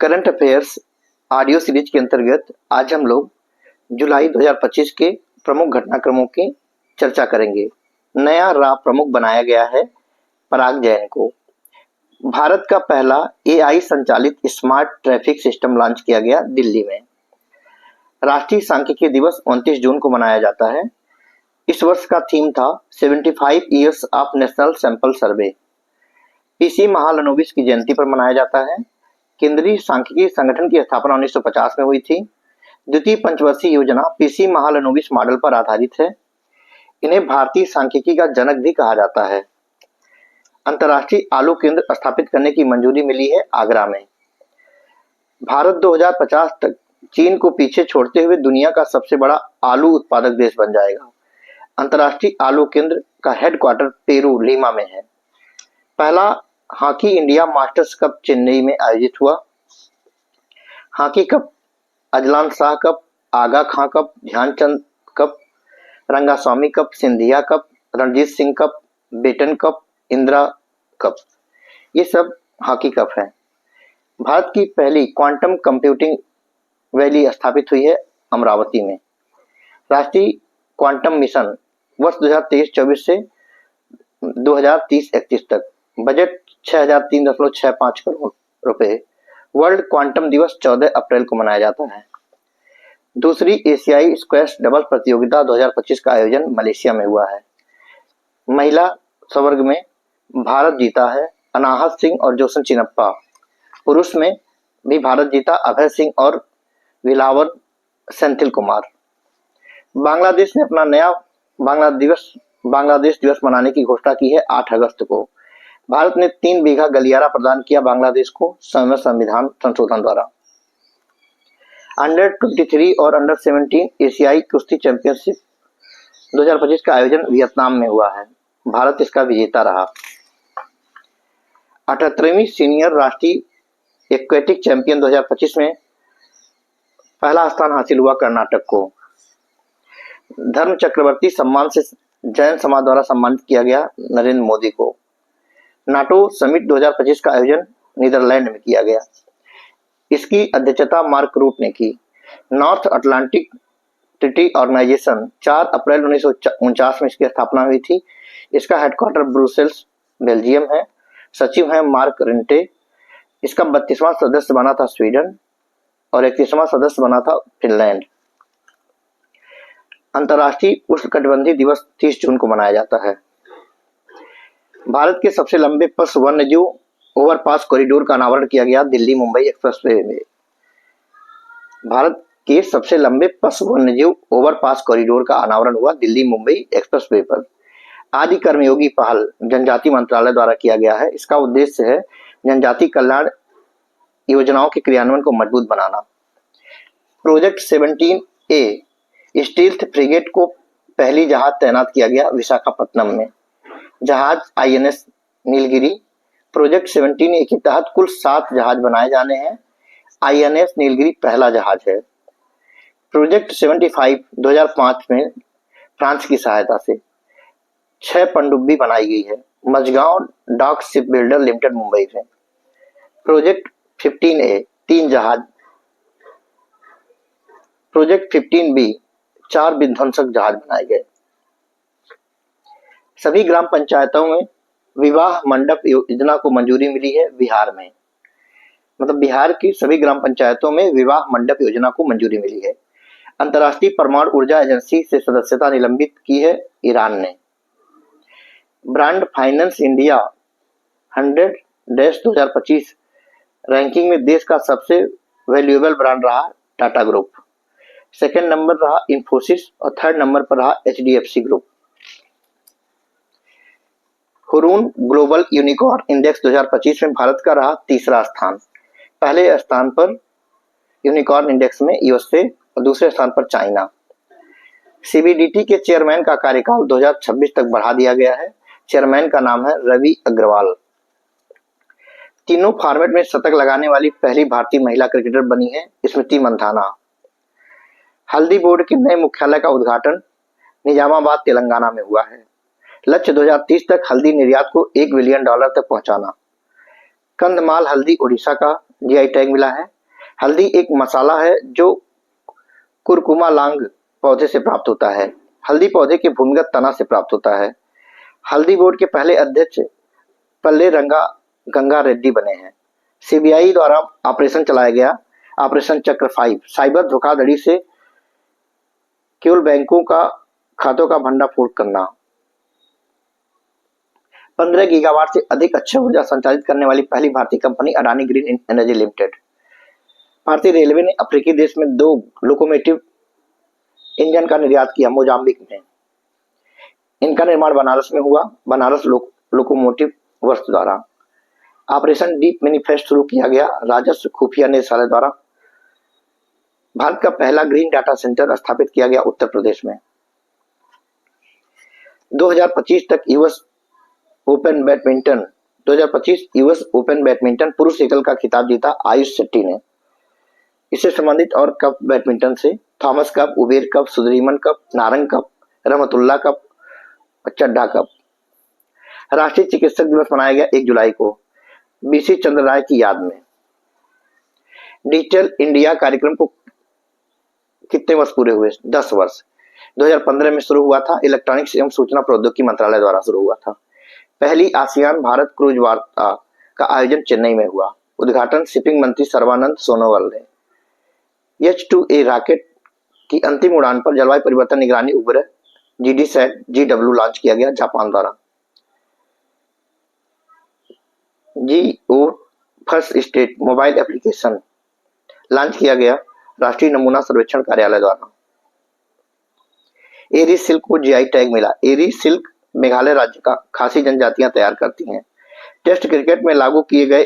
Current affairs audio series के अंतर्गत आज हम लोग जुलाई 2025 के प्रमुख घटनाक्रमों की चर्चा करेंगे। नया राह प्रमुख बनाया गया है पराग जैन को। भारत का पहला एआई संचालित स्मार्ट ट्रैफिक सिस्टम लॉन्च किया गया दिल्ली में। राष्ट्रीय सांख्यिकी दिवस 29 जून को मनाया जाता है। इस वर्ष का थीम था 75 years of national sample survey. PC Mahalanobis की जयंती पर मनाया जाता है। केंद्रीय सांख्यिकी संगठन की स्थापना 1950 में हुई थी। द्वितीय पंचवर्षीय योजना पीसी महालनोबिस मॉडल पर आधारित है। इन्हें भारतीय सांख्यिकी का जनक भी कहा जाता है। अंतर्राष्ट्रीय आलू केंद्र स्थापित करने की मंजूरी मिली है आगरा में। भारत 2050 तक चीन को पीछे छोड़ते हुए दुनिया का सबसे बड़ा आलू उत्पादक देश बन जाएगा। अंतर्राष्ट्रीय आलू केंद्र का हेडक्वार्टर पेरू लीमा में है। पहला hockey India masters cup Chennai में आयोजित हुआ। Hockey cup, Azlan Shah cup, Aga Khan cup, Dhyan Chand cup, Rangaswamy cup, Scindia cup, Ranjit Singh cup, Beighton cup, Indira cup, ये सब हॉकी कप है। भारत की पहली क्वांटम कंप्यूटिंग वैली स्थापित हुई है अमरावती में। राष्ट्रीय क्वांटम मिशन वर्ष 2023-24 से 2030-31 तक बजट 6003.65 करोड़ रुपए। वर्ल्ड क्वांटम दिवस 14 अप्रैल को मनाया जाता है। दूसरी एशियाई स्क्वैश डबल प्रतियोगिता 2025 का आयोजन मलेशिया में हुआ है। महिला स्वर्ग में भारत जीता है अनाहत सिंह और जोसन चिनप्पा। पुरुष में भी भारत जीता अभय सिंह और विलावर सेंथिल कुमार। बांग्लादेश ने अपना नया बांग्लादेश दिवस मनाने की घोषणा की है 8 अगस्त को। भारत ने 3 बीघा गलियारा प्रदान किया बांग्लादेश को संविधान संशोधन द्वारा। अंडर 23 और अंडर 17 एशियाई कुश्ती चैंपियनशिप 2025 का आयोजन वियतनाम में हुआ है। भारत इसका विजेता रहा। 78वीं सीनियर राष्ट्रीय एक्वेटिक चैंपियन 2025 में पहला स्थान हासिल हुआ कर्नाटक को। धर्म चक्रवर्ती सम्मान से जैन समाज द्वारा सम्मानित किया गया नरेंद्र मोदी को। नाटो समिट 2025 का आयोजन नीदरलैंड में किया गया। इसकी अध्यक्षता मार्क रूट ने की। नॉर्थ अटलांटिक ट्रीटी ऑर्गेनाइजेशन 4 अप्रैल 1949 में इसकी स्थापना हुई थी। इसका हेडक्वार्टर ब्रुसेल्स बेल्जियम है। सचिव हैं मार्क रिंटे। इसका 32वां सदस्य बना था स्वीडन और 31वां सदस्य बना था फिनलैंड। अंतर्राष्ट्रीय उष्णकटिबंधीय दिवस 30 जून को मनाया जाता है। भारत के सबसे लंबे पथ वन्यजीव ओवरपास कॉरिडोर का अनावरण किया गया दिल्ली मुंबई एक्सप्रेसवे में। भारत के सबसे लंबे पथ वन्यजीव ओवरपास कॉरिडोर का अनावरण हुआ दिल्ली मुंबई एक्सप्रेसवे पर। आदि कर्मयोगी पहल जनजाति मंत्रालय द्वारा किया गया है। इसका उद्देश्य है जनजाति कल्याण योजनाओं के क्रियान्वयन को मजबूत बनाना। प्रोजेक्ट 17A स्टील्थ फ्रिगेट को पहली जहाज तैनात किया गया विशाखापत्तनम में। जहाज आईएनएस नीलगिरी। प्रोजेक्ट 17A के तहत कुल 7 जहाज बनाए जाने हैं। आईएनएस नीलगिरी पहला जहाज है। प्रोजेक्ट 75 2005 में फ्रांस की सहायता से 6 पनडुब्बी बनाई गई है। Mazagon dock ship builder limited Mumbai में। प्रोजेक्ट 15A 3 जहाज। प्रोजेक्ट 15B 4 विध्वंसक जहाज बनाए गए। सभी ग्राम पंचायतों में विवाह मंडप योजना को मंजूरी मिली है बिहार में। मतलब बिहार की सभी ग्राम पंचायतों में विवाह मंडप योजना को मंजूरी मिली है। अंतर्राष्ट्रीय परमाणु ऊर्जा एजेंसी से सदस्यता निलंबित की है ईरान ने। ब्रांड फाइनेंस इंडिया 100-2025 रैंकिंग में देश का सबसे वैल्यूएबल ब्रांड रहा टाटा ग्रुप। सेकंड नंबर रहा इंफोसिस और थर्ड नंबर पर रहा HDFC group. Hurun global unicorn index 2025 में भारत का रहा तीसरा स्थान। पहले स्थान पर यूनिकॉर्न इंडेक्स में यूएसए और दूसरे स्थान पर चाइना। सीबीडीटी के चेयरमैन का कार्यकाल 2026 तक बढ़ा दिया गया है। चेयरमैन का नाम है रवि अग्रवाल। तीनों फॉर्मेट में शतक लगाने वाली पहली भारतीय महिला क्रिकेटर बनी है स्मृति मंधाना। हल्दी बोर्ड के नए मुख्यालय का उद्घाटन निजामाबाद तेलंगाना में हुआ है। लक्ष्य 2030 तक हल्दी निर्यात को $1 बिलियन तक पहुंचाना। कंधमाल हल्दी ओडिशा का जीआई टैग मिला है। हल्दी एक मसाला है जो कुरकुमा लांग पौधे से प्राप्त होता है। हल्दी पौधे के भूमिगत तना से प्राप्त होता है। हल्दी बोर्ड के पहले अध्यक्ष पल्ले रंगा गंगा रेड्डी बने हैं। सीबीआई द्वारा ऑपरेशन चलाया गया ऑपरेशन चक्र 5 साइबर धोखाधड़ी से केवल बैंकों का खातों का भंडाफोड़ करना। 15 गीगावाट से अधिक अक्षय ऊर्जा संचालित करने वाली पहली भारतीय company Adani green energy limited. भारतीय रेलवे ने अफ्रीकी देश में 2 लोकोमोटिव इंजन का निर्यात किया मोजाम्बिक में। इनका निर्माण बनारस में हुआ। बनारस लोकोमोटिव वर्क्स द्वारा। ऑपरेशन डीप मैनिफेस्ट शुरू किया गया राजस्व खुफिया निदेशालय द्वारा। भारत का पहला ग्रीन डाटा सेंटर स्थापित किया गया उत्तर प्रदेश में। 2025 तक यूएस ओपन बैडमिंटन पुरुष एकल का खिताब जीता आयुष शेट्टी ने। इससे संबंधित और कप बैडमिंटन से Thomas cup, Uber cup, Sudirman cup, Narang cup, Rahmatullah cup, Chadha cup. राष्ट्रीय चिकित्सक दिवस मनाया गया 1 जुलाई को बीसी चंद्र राय की याद में। डिजिटल इंडिया कार्यक्रम को कितने वर्ष पूरे हुए? 10 वर्ष। 2015 में शुरू हुआ था। इलेक्ट्रॉनिक्स एवं सूचना प्रौद्योगिकी मंत्रालय द्वारा शुरू हुआ था। पहली आसियान भारत क्रूज वार्ता का आयोजन चेन्नई में हुआ। उद्घाटन शिपिंग मंत्री सर्बानंद सोनोवाल ने। H2A रॉकेट की अंतिम उड़ान पर जलवायु परिवर्तन निगरानी उपग्रह GDSat GW लॉन्च किया गया जापान द्वारा। Jio first state mobile application launch किया गया राष्ट्रीय नमूना सर्वेक्षण कार्यालय द्वारा। एरी सिल्क को जीआई टैग मिला। एरी सिल्क मेघालय राज्य का खासी जनजातियां तैयार करती हैं। टेस्ट क्रिकेट में लागू किए गए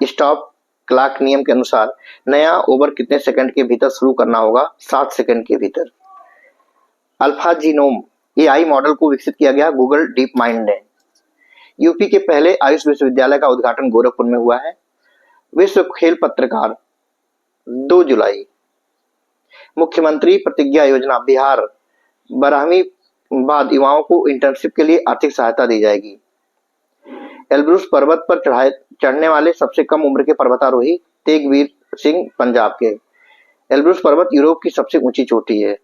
स्टॉप क्लॉक नियम के अनुसार नया ओवर कितने सेकंड के भीतर शुरू करना होगा? 7 सेकंड के भीतर। अल्फा जीनोम एआई मॉडल को विकसित किया गया गूगल डीप माइंड ने। यूपी के पहले आयुष विश्वविद्यालय का उद्घाटन गोरखपुर में हुआ है। विश्व खेल पत्रकार 2 जुलाई। मुख्यमंत्री प्रतिज्ञा योजना बिहार 12वीं बाद युवाओं को इंटर्नशिप के लिए आर्थिक सहायता दी जाएगी। एल्ब्रुस पर्वत पर चढ़ने वाले सबसे कम उम्र के पर्वतारोही तेगवीर सिंह पंजाब के। एल्ब्रुस पर्वत यूरोप की सबसे ऊंची चोटी है।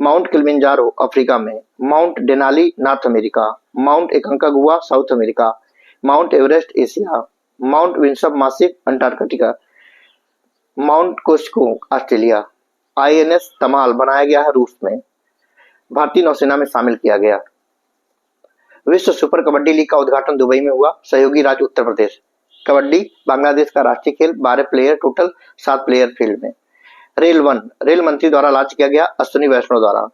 माउंट किलिमंजारो अफ्रीका में। Mount Denali north America. Mount एकांकागुआ south America. Mount Everest Asia. Mount Winsome मासिक Antarctica. Mount Cosco Australia. INS तमाल बनाया गया है रूस में। भारतीय नौसेना में शामिल किया गया। विश्व सुपर कबड्डी लीग का उद्घाटन दुबई में हुआ। सहयोगी राज्य उत्तर प्रदेश। कबड्डी बांग्लादेश का राष्ट्रीय खेल। 12 प्लेयर टोटल, 7 प्लेयर फील्ड में। रेल मंत्री द्वारा लॉन्च किया गया अश्विनी वैष्णव द्वारा।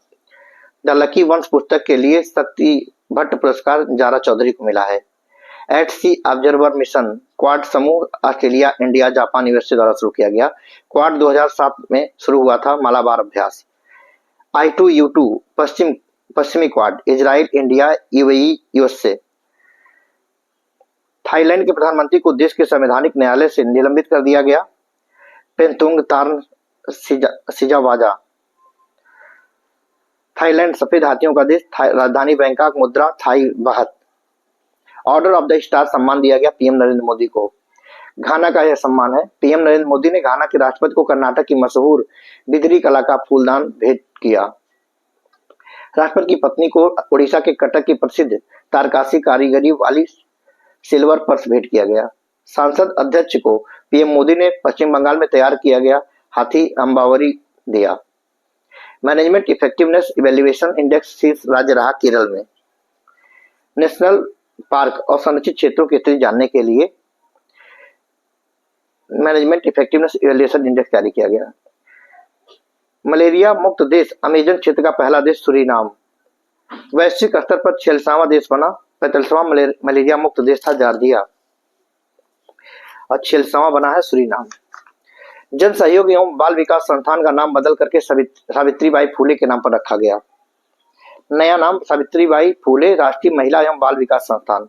द लकी वंस पुस्तक के लिए शक्ति भट्ट पुरस्कार जारा चौधरी को मिला है। एट सी ऑब्जर्वर मिशन क्वाड समूह ऑस्ट्रेलिया, इंडिया, जापान, यूएसए द्वारा शुरू किया गया। क्वाड 2007 में शुरू हुआ था मालाबार अभ्यास। I2U2 पश्चिमी quad Israel, India, UAE, USA. Thailand के प्रधानमंत्री को देश के संवैधानिक न्यायालय से निलंबित कर दिया गया। पेंतोंग तार्न सिजावाजा। थाईलैंड सफेद हाथियों का देश। राजधानी बैंकॉक। मुद्रा Thai baht. Order of the star सम्मान दिया गया पीएम नरेंद्र मोदी को। घाना का यह सम्मान है। पीएम नरेंद्र मोदी ने घाना के राष्ट्रपति को कर्नाटक की मशहूर बिदरी कला का फूलदान भेंट किया। राष्ट्रपति की पत्नी को उड़ीसा के कटक की प्रसिद्ध तारकासी कारीगरी वाली सिल्वर पर्स भेंट किया गया। संसद अध्यक्ष को पीएम मोदी ने पश्चिम बंगाल में तैयार किया गया हाथी अम्बावरी दिया। मैनेजमेंट इफेक्टिवनेस इवैल्यूएशन इंडेक्स शीर्ष राज्य रहा केरल में। नेशनल पार्क और संरक्षित क्षेत्रों की स्थिति जानने के लिए मैनेजमेंट इफेक्टिवनेस इवैल्यूएशन इंडेक्स जारी किया गया। मलेरिया मुक्त देश अमेजन क्षेत्र का पहला देश सूरीनाम। वैश्विक स्तर पर 46वां देश बना। 45वां मलेरिया मुक्त देश था जॉर्जिया और 46वां बना है सूरीनाम। जन सहयोग एवं बाल विकास संस्थान का नाम बदल करके सावित्रीबाई फूले के नाम पर रखा गया। नया नाम सावित्रीबाई फूले राष्ट्रीय महिला एवं बाल विकास संस्थान।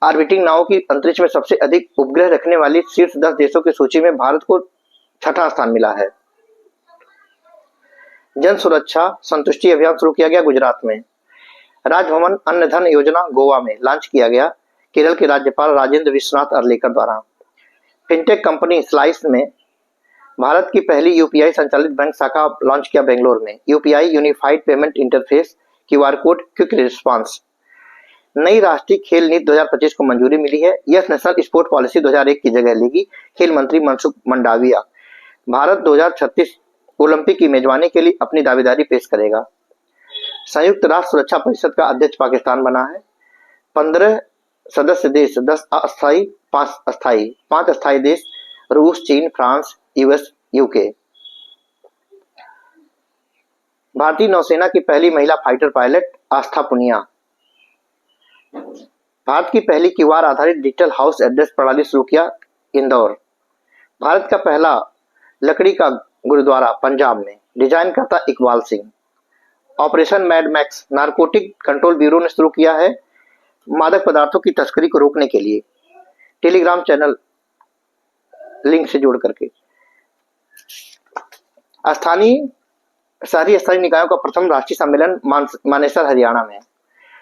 ऑर्बिटिंग नावों की अंतरिक्ष में सबसे अधिक उपग्रह रखने वाली शीर्ष 10 देशों की सूची में भारत को 6वां स्थान मिला है। जन सुरक्षा संतुष्टि अभियान शुरू किया गया गुजरात में। राजभवन अन्न धन योजना गोवा में लॉन्च किया गया केरल के राज्यपाल राजेंद्र विश्वनाथ अर्लेकर द्वारा। फिनटेक कंपनी स्लाइस में भारत की पहली यूपीआई संचालित बैंक शाखा लॉन्च किया बेंगलोर में। UPI unified payment interface, QR code, quick response. नई राष्ट्रीय खेल नीति 2025 को मंजूरी मिली है। यह नेशनल स्पोर्ट पॉलिसी 2001 की जगह लेगी। खेल मंत्री मनसुख मंडाविया। भारत 2036 ओलंपिक की मेजबानी के लिए अपनी दावेदारी पेश करेगा। संयुक्त राष्ट्र सुरक्षा परिषद का अध्यक्ष पाकिस्तान बना है। 15 सदस्य देश, 10 अस्थायी, 5 अस्थायी। 5 अस्थायी देश रूस, चीन, फ्रांस, यूएस, यूके। भारतीय नौसेना की पहली महिला फाइटर पायलट आस्था पुनिया। भारत की पहली क्यूआर आधारित डिजिटल हाउस एड्रेस प्रणाली शुरू किया इंदौर। भारत का पहला लकड़ी का गुरुद्वारा पंजाब में, डिजाइन करता Iqbal Singh. Operation mad max narcotic control bureau ने शुरू किया है मादक पदार्थों की तस्करी को रोकने के लिए, टेलीग्राम चैनल लिंक से जोड़ करके। शहरी स्थानीय निकायों का प्रथम राष्ट्रीय सम्मेलन मानेसर हरियाणा में।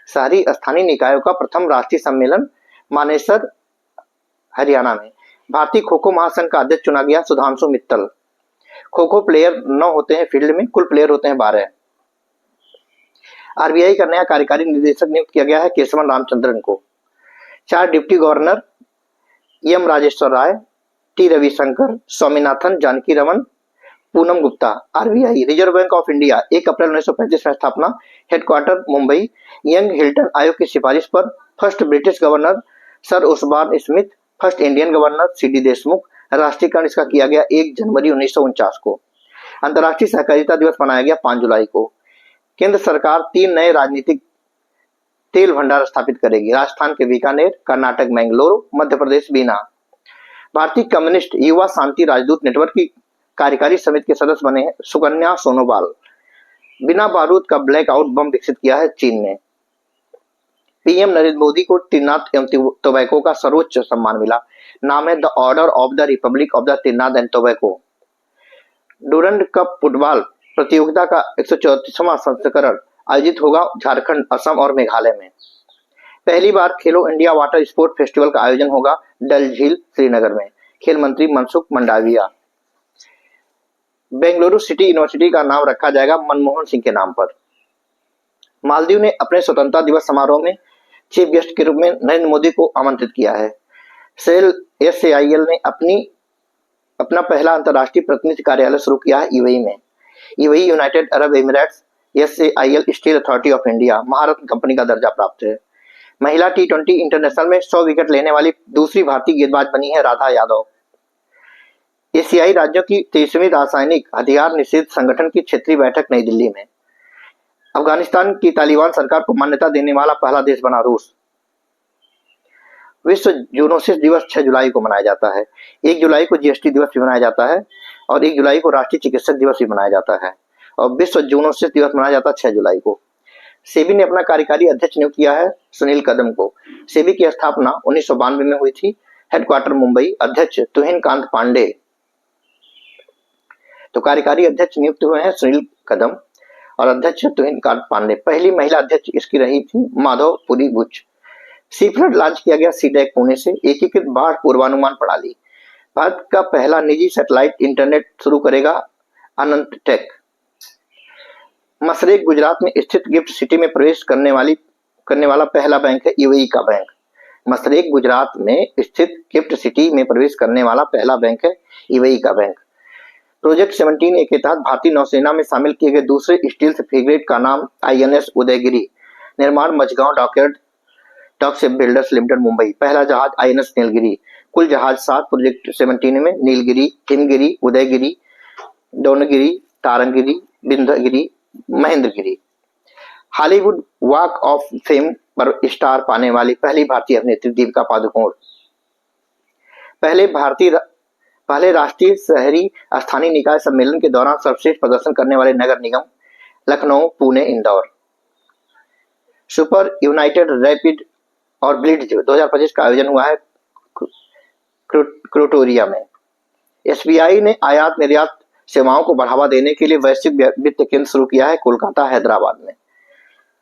शहरी स्थानीय निकायों का प्रथम राष्ट्रीय सम्मेलन मानेसर हरियाणा में। भारतीय खो खो महासंघ का अध्यक्ष चुना गया सुधांशु मित्तल। खो खो प्लेयर 9 होते हैं फील्ड में, कुल प्लेयर होते हैं 12। आरबीआई का नया कार्यकारी निदेशक नियुक्त किया गया है केशवन रामचंद्रन को। 4 deputy governor M Rajeshwar Rao, T Ravishankar, Swaminathan, Janaki Raman, Poonam Gupta. RBI Reserve Bank of India 1 अप्रैल 1935 में स्थापना, हेडक्वार्टर मुंबई। यंग हिल्टन आयोग की सिफारिश पर first British governor sir Osborne Smith, first Indian governor CD Deshmukh. राष्ट्रीयकरण इसका किया गया 1 जनवरी 1949 को। अंतर्राष्ट्रीय सहकारिता दिवस मनाया गया 5 जुलाई को। केंद्र सरकार 3 नए राजनीतिक तेल भंडार स्थापित करेगी, राजस्थान के बीकानेर, कर्नाटक मैंगलोर, मध्य प्रदेश बीना। भारतीय कम्युनिस्ट युवा शांति राजदूत नेटवर्क की कार्यकारी समिति के सदस्य बने हैं सुकन्या सोनोवाल। बिना बारूद का ब्लैकआउट बम विकसित किया है चीन ने। पीएम नरेंद्र मोदी को त्रिनाद एवं टोबैको का सर्वोच्च सम्मान मिला, नाम है the order of the Republic of the त्रिनाद and tobacco. Durand cup football प्रतियोगिता का 134वां संस्करण आयोजित होगा झारखंड, असम और मेघालय में। पहली बार खेलो इंडिया वाटर स्पोर्ट फेस्टिवल का आयोजन होगा डल झील, श्रीनगर में। खेल मंत्री मनसुख मंडाविया। बेंगलुरु सिटी यूनिवर्सिटी का नाम रखा जाएगा मनमोहन सिंह के नाम पर। मालदीव ने अपने स्वतंत्रता दिवस समारोह में चीफ गेस्ट के रूप में नरेंद्र मोदी को आमंत्रित किया है। SAIL ने अपना पहला अंतर्राष्ट्रीय प्रतिनिधि कार्यालय शुरू किया है यूएई में। UAE United Arab Emirates SAIL steel authority of India Maharatna company का दर्जा प्राप्त है। महिला T20 इंटरनेशनल में 100 विकेट लेने वाली दूसरी भारतीय गेंदबाज बनी है राधा यादव। एशियाई राज्यों की 23वीं रासायनिक हथियार निषेध संगठन की क्षेत्रीय बैठक नई दिल्ली में। अफगानिस्तान की तालिबान सरकार को मान्यता देने वाला पहला देश बना रूस। विश्व जूनोसिस दिवस 6 जुलाई को मनाया जाता है। 1 जुलाई को जीएसटी दिवस भी मनाया जाता है और 1 जुलाई को राष्ट्रीय चिकित्सक दिवस भी मनाया जाता है और विश्व जूनोसिस दिवस मनाया जाता है 6 जुलाई को। सेबी ने अपना कार्यकारी अध्यक्ष नियुक्त किया है सुनील कदम को। सेबी की स्थापना 1992 में हुई थी, हेडक्वार्टर मुंबई। अध्यक्ष तुहिन कांत पांडे। तो कार्यकारी अध्यक्ष नियुक्त हुए हैं सुनील कदम और अध्यक्ष तुहिन कांत पांडे। पहली महिला अध्यक्ष इसकी रही थी माधवपुरी बुच। सी फ्लड लॉन्च किया गया सीडैक पुणे से। एकीकृत बाढ़ पूर्वानुमान प्रणाली। भारत का पहला निजी सैटेलाइट इंटरनेट शुरू करेगा अनंत टेक। मसरेक गुजरात में स्थित गिफ्ट सिटी में प्रवेश करने वाला पहला बैंक है यूएई का बैंक। मसरेक गुजरात में स्थित गिफ्ट सिटी में प्रवेश करने वाला पहला बैंक है यूएई का बैंक। प्रोजेक्ट 17A के तहत भारतीय नौसेना में शामिल किए गए दूसरे स्टील्थ फ्रिगेट का नाम INS उदयगिरी। निर्माण Mazagon dock ship builders limited Mumbai. पहला जहाज INS नीलगिरी। कुल जहाज 7 प्रोजेक्ट 17 में Nilgiri, Himgiri, Udaygiri, Dunagiri, Taragiri, Vindhyagiri, Mahendragiri. Hollywood walk of fame पर स्टार पाने वाली पहली भारतीय अभिनेत्री दीपिका पादुकोण। पहले राष्ट्रीय शहरी स्थानीय निकाय सम्मेलन के दौरान सर्वश्रेष्ठ प्रदर्शन करने वाले नगर निगम Lucknow, Pune, Indore. Super united rapid और ब्लिट्ज 2025 का आयोजन हुआ है क्रोटोरिया में। SBI ने आयात निर्यात सेवाओं को बढ़ावा देने के लिए वैश्विक वित्त केंद्र शुरू किया है कोलकाता, हैदराबाद में।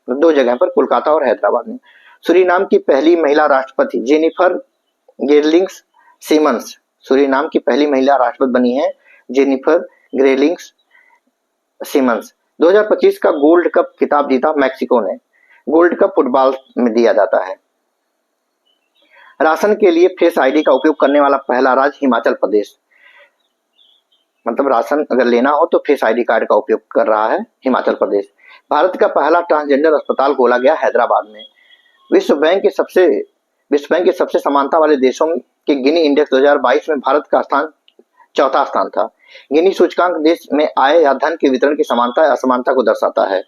2 जगह पर, कोलकाता और हैदराबाद में। सूरीनाम की पहली महिला राष्ट्रपति जेनिफर गेरलिंग्स सीमंस सूरीनाम की पहली महिला राष्ट्रपति बनी है जेनिफर ग्रेलिंग्स सिमंस। 2025 का गोल्ड कप खिताब जीता मैक्सिको ने। गोल्ड कप फुटबॉल में दिया जाता है। राशन के लिए फेस आईडी का उपयोग करने वाला पहला राज्य हिमाचल प्रदेश। मतलब राशन अगर लेना हो तो फेस आईडी कार्ड का उपयोग कर रहा है हिमाचल प्रदेश। भारत का पहला ट्रांसजेंडर अस्पताल खोला गया हैदराबाद में। विश्व बैंक के सबसे समानता वाले देशों के गिनी इंडेक्स 2022 में भारत का स्थान चौथा स्थान था। गिनी सूचकांक देश में आय या धन के वितरण की समानता या असमानता को दर्शाता है।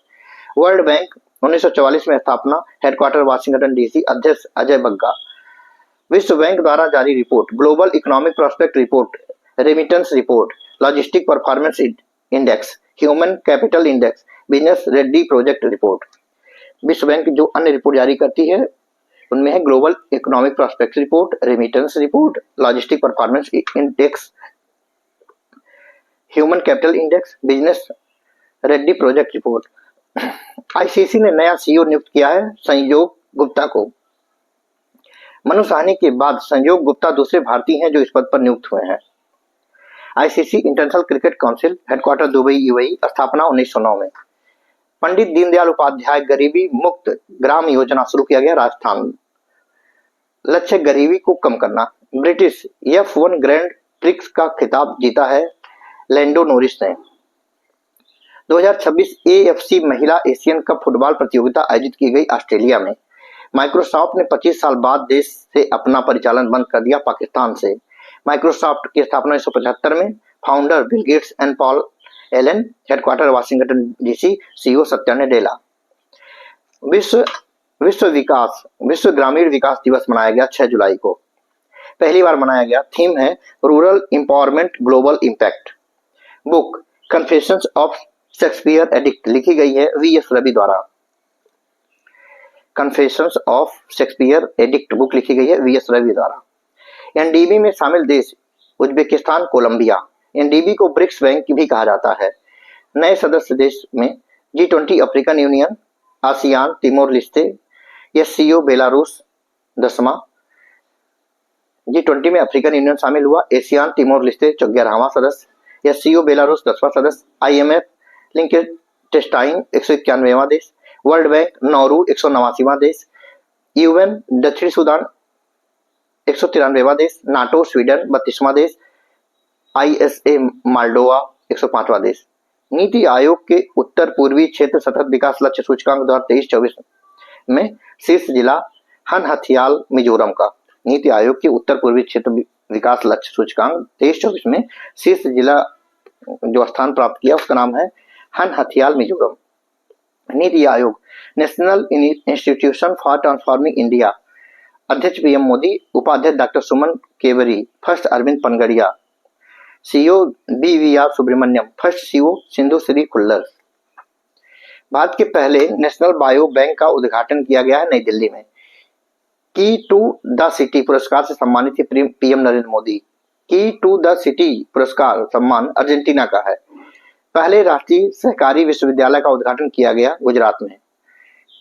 वर्ल्ड बैंक 1944 में स्थापना, हेडक्वार्टर वाशिंगटन डीसी, अध्यक्ष अजय बग्गा। विश्व बैंक द्वारा जारी report global economic prospect report, remittance report, logistic performance index, human capital index, business ready project report. विश्व बैंक जो अन्य रिपोर्ट जारी करती है उनमें है global economic prospect report, remittance report, logistic performance index, human capital index, business ready project report. ICC ने नया सीईओ नियुक्त किया है संयोग गुप्ता को। मनु साहनी के बाद संयोग गुप्ता दूसरे भारतीय हैं जो इस पद पर नियुक्त हुए हैं। ICC international cricket council, headquarter Dubai UAE, स्थापना 1909 में। पंडित दीनदयाल उपाध्याय गरीबी मुक्त ग्राम योजना शुरू किया गया राजस्थान। लक्ष्य गरीबी को कम करना। ब्रिटिश F1 ग्रैंड प्रिक्स का खिताब जीता है लैंडो नोरिस ने। 2026 AFC महिला एशियन कप फुटबॉल प्रतियोगिता आयोजित की गई ऑस्ट्रेलिया में। माइक्रोसॉफ्ट ने 25 साल बाद देश से अपना परिचालन बंद कर दिया पाकिस्तान से। माइक्रोसॉफ्ट की स्थापना 1975 में। Founder Bill Gates and Paul Allen, headquarter Washington DC, CEO Satya Nadella. विश्व ग्रामीण विकास दिवस मनाया गया 6 जुलाई को। पहली बार मनाया गया। थीम है rural empowerment global impact. Book confessions of Shakespeare addict लिखी गई है VS रवि द्वारा। Confessions of Shakespeare addict book लिखी गई है VS रवि द्वारा। एनडीबी में शामिल देश उज्बेकिस्तान, कोलंबिया। एनडीबी को ब्रिक्स बैंक भी कहा जाता है। नए सदस्य देश में G20 African union, ASEAN, Timor Leste, SCO Belarus 10वां। G20 में अफ्रीकन यूनियन शामिल हुआ। एशियान तिमोर लिस्ते 11वां सदस्य। SCO बेलारूस 10वां सदस्य। IMF लिंकेटेस्टाइन 191वां देश। वर्ल्ड बैंक नौरू 189वां देश। UN दक्षिण सूडान 193वां देश। नाटो स्वीडन 32वां देश। ISA माल्डोवा 105वां देश। नीति आयोग के उत्तर पूर्वी क्षेत्र सतत विकास लक्ष्य सूचकांक 2023-24 में शीर्ष जिला हनहथियाल मिजोरम का। नीति आयोग के उत्तर पूर्वी क्षेत्र विकास लक्ष्य सूचकांक 23-24 में शीर्ष जिला जो स्थान प्राप्त किया उसका नाम है हनहथियाल मिजोरम। नीति आयोग national institution for transforming India, अध्यक्ष PM मोदी, उपाध्यक्ष डॉक्टर सुमन केवरी, first Arvind Panagariya, CEO BVR Subrahmanyam, first CEO Sindhu Shree Khullar. Bharat के पहले नेशनल बायो बैंक का उद्घाटन किया गया है नई दिल्ली में। की टू द सिटी पुरस्कार से सम्मानित थे PM नरेंद्र मोदी। की टू द सिटी पुरस्कार सम्मान अर्जेंटीना का है। पहले राष्ट्रीय सहकारी विश्वविद्यालय का उद्घाटन किया गया गुजरात में।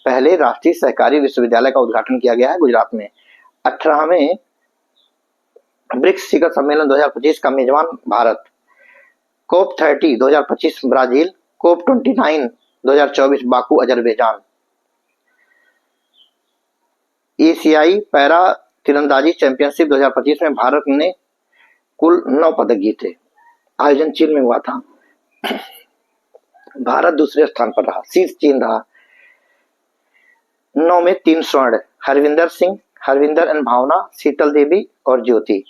पहले राष्ट्रीय सहकारी विश्वविद्यालय का उद्घाटन किया गया है गुजरात में। 18वें ब्रिक्स शिखर सम्मेलन 2025 का मेजबान Bharat. COP30 2025 Brazil. COP29 2024 Baku Azerbaijan. एशियाई पैरा तीरंदाजी चैंपियनशिप 2025 में भारत ने कुल 9 पदक जीते। आयोजन चीन में हुआ था। भारत दूसरे स्थान पर रहा, शीर्ष चीन रहा। 9 में 3 स्वर्ण। हरविंदर सिंह, हरविंदर एंड भावना, शीतल देवी और ज्योति।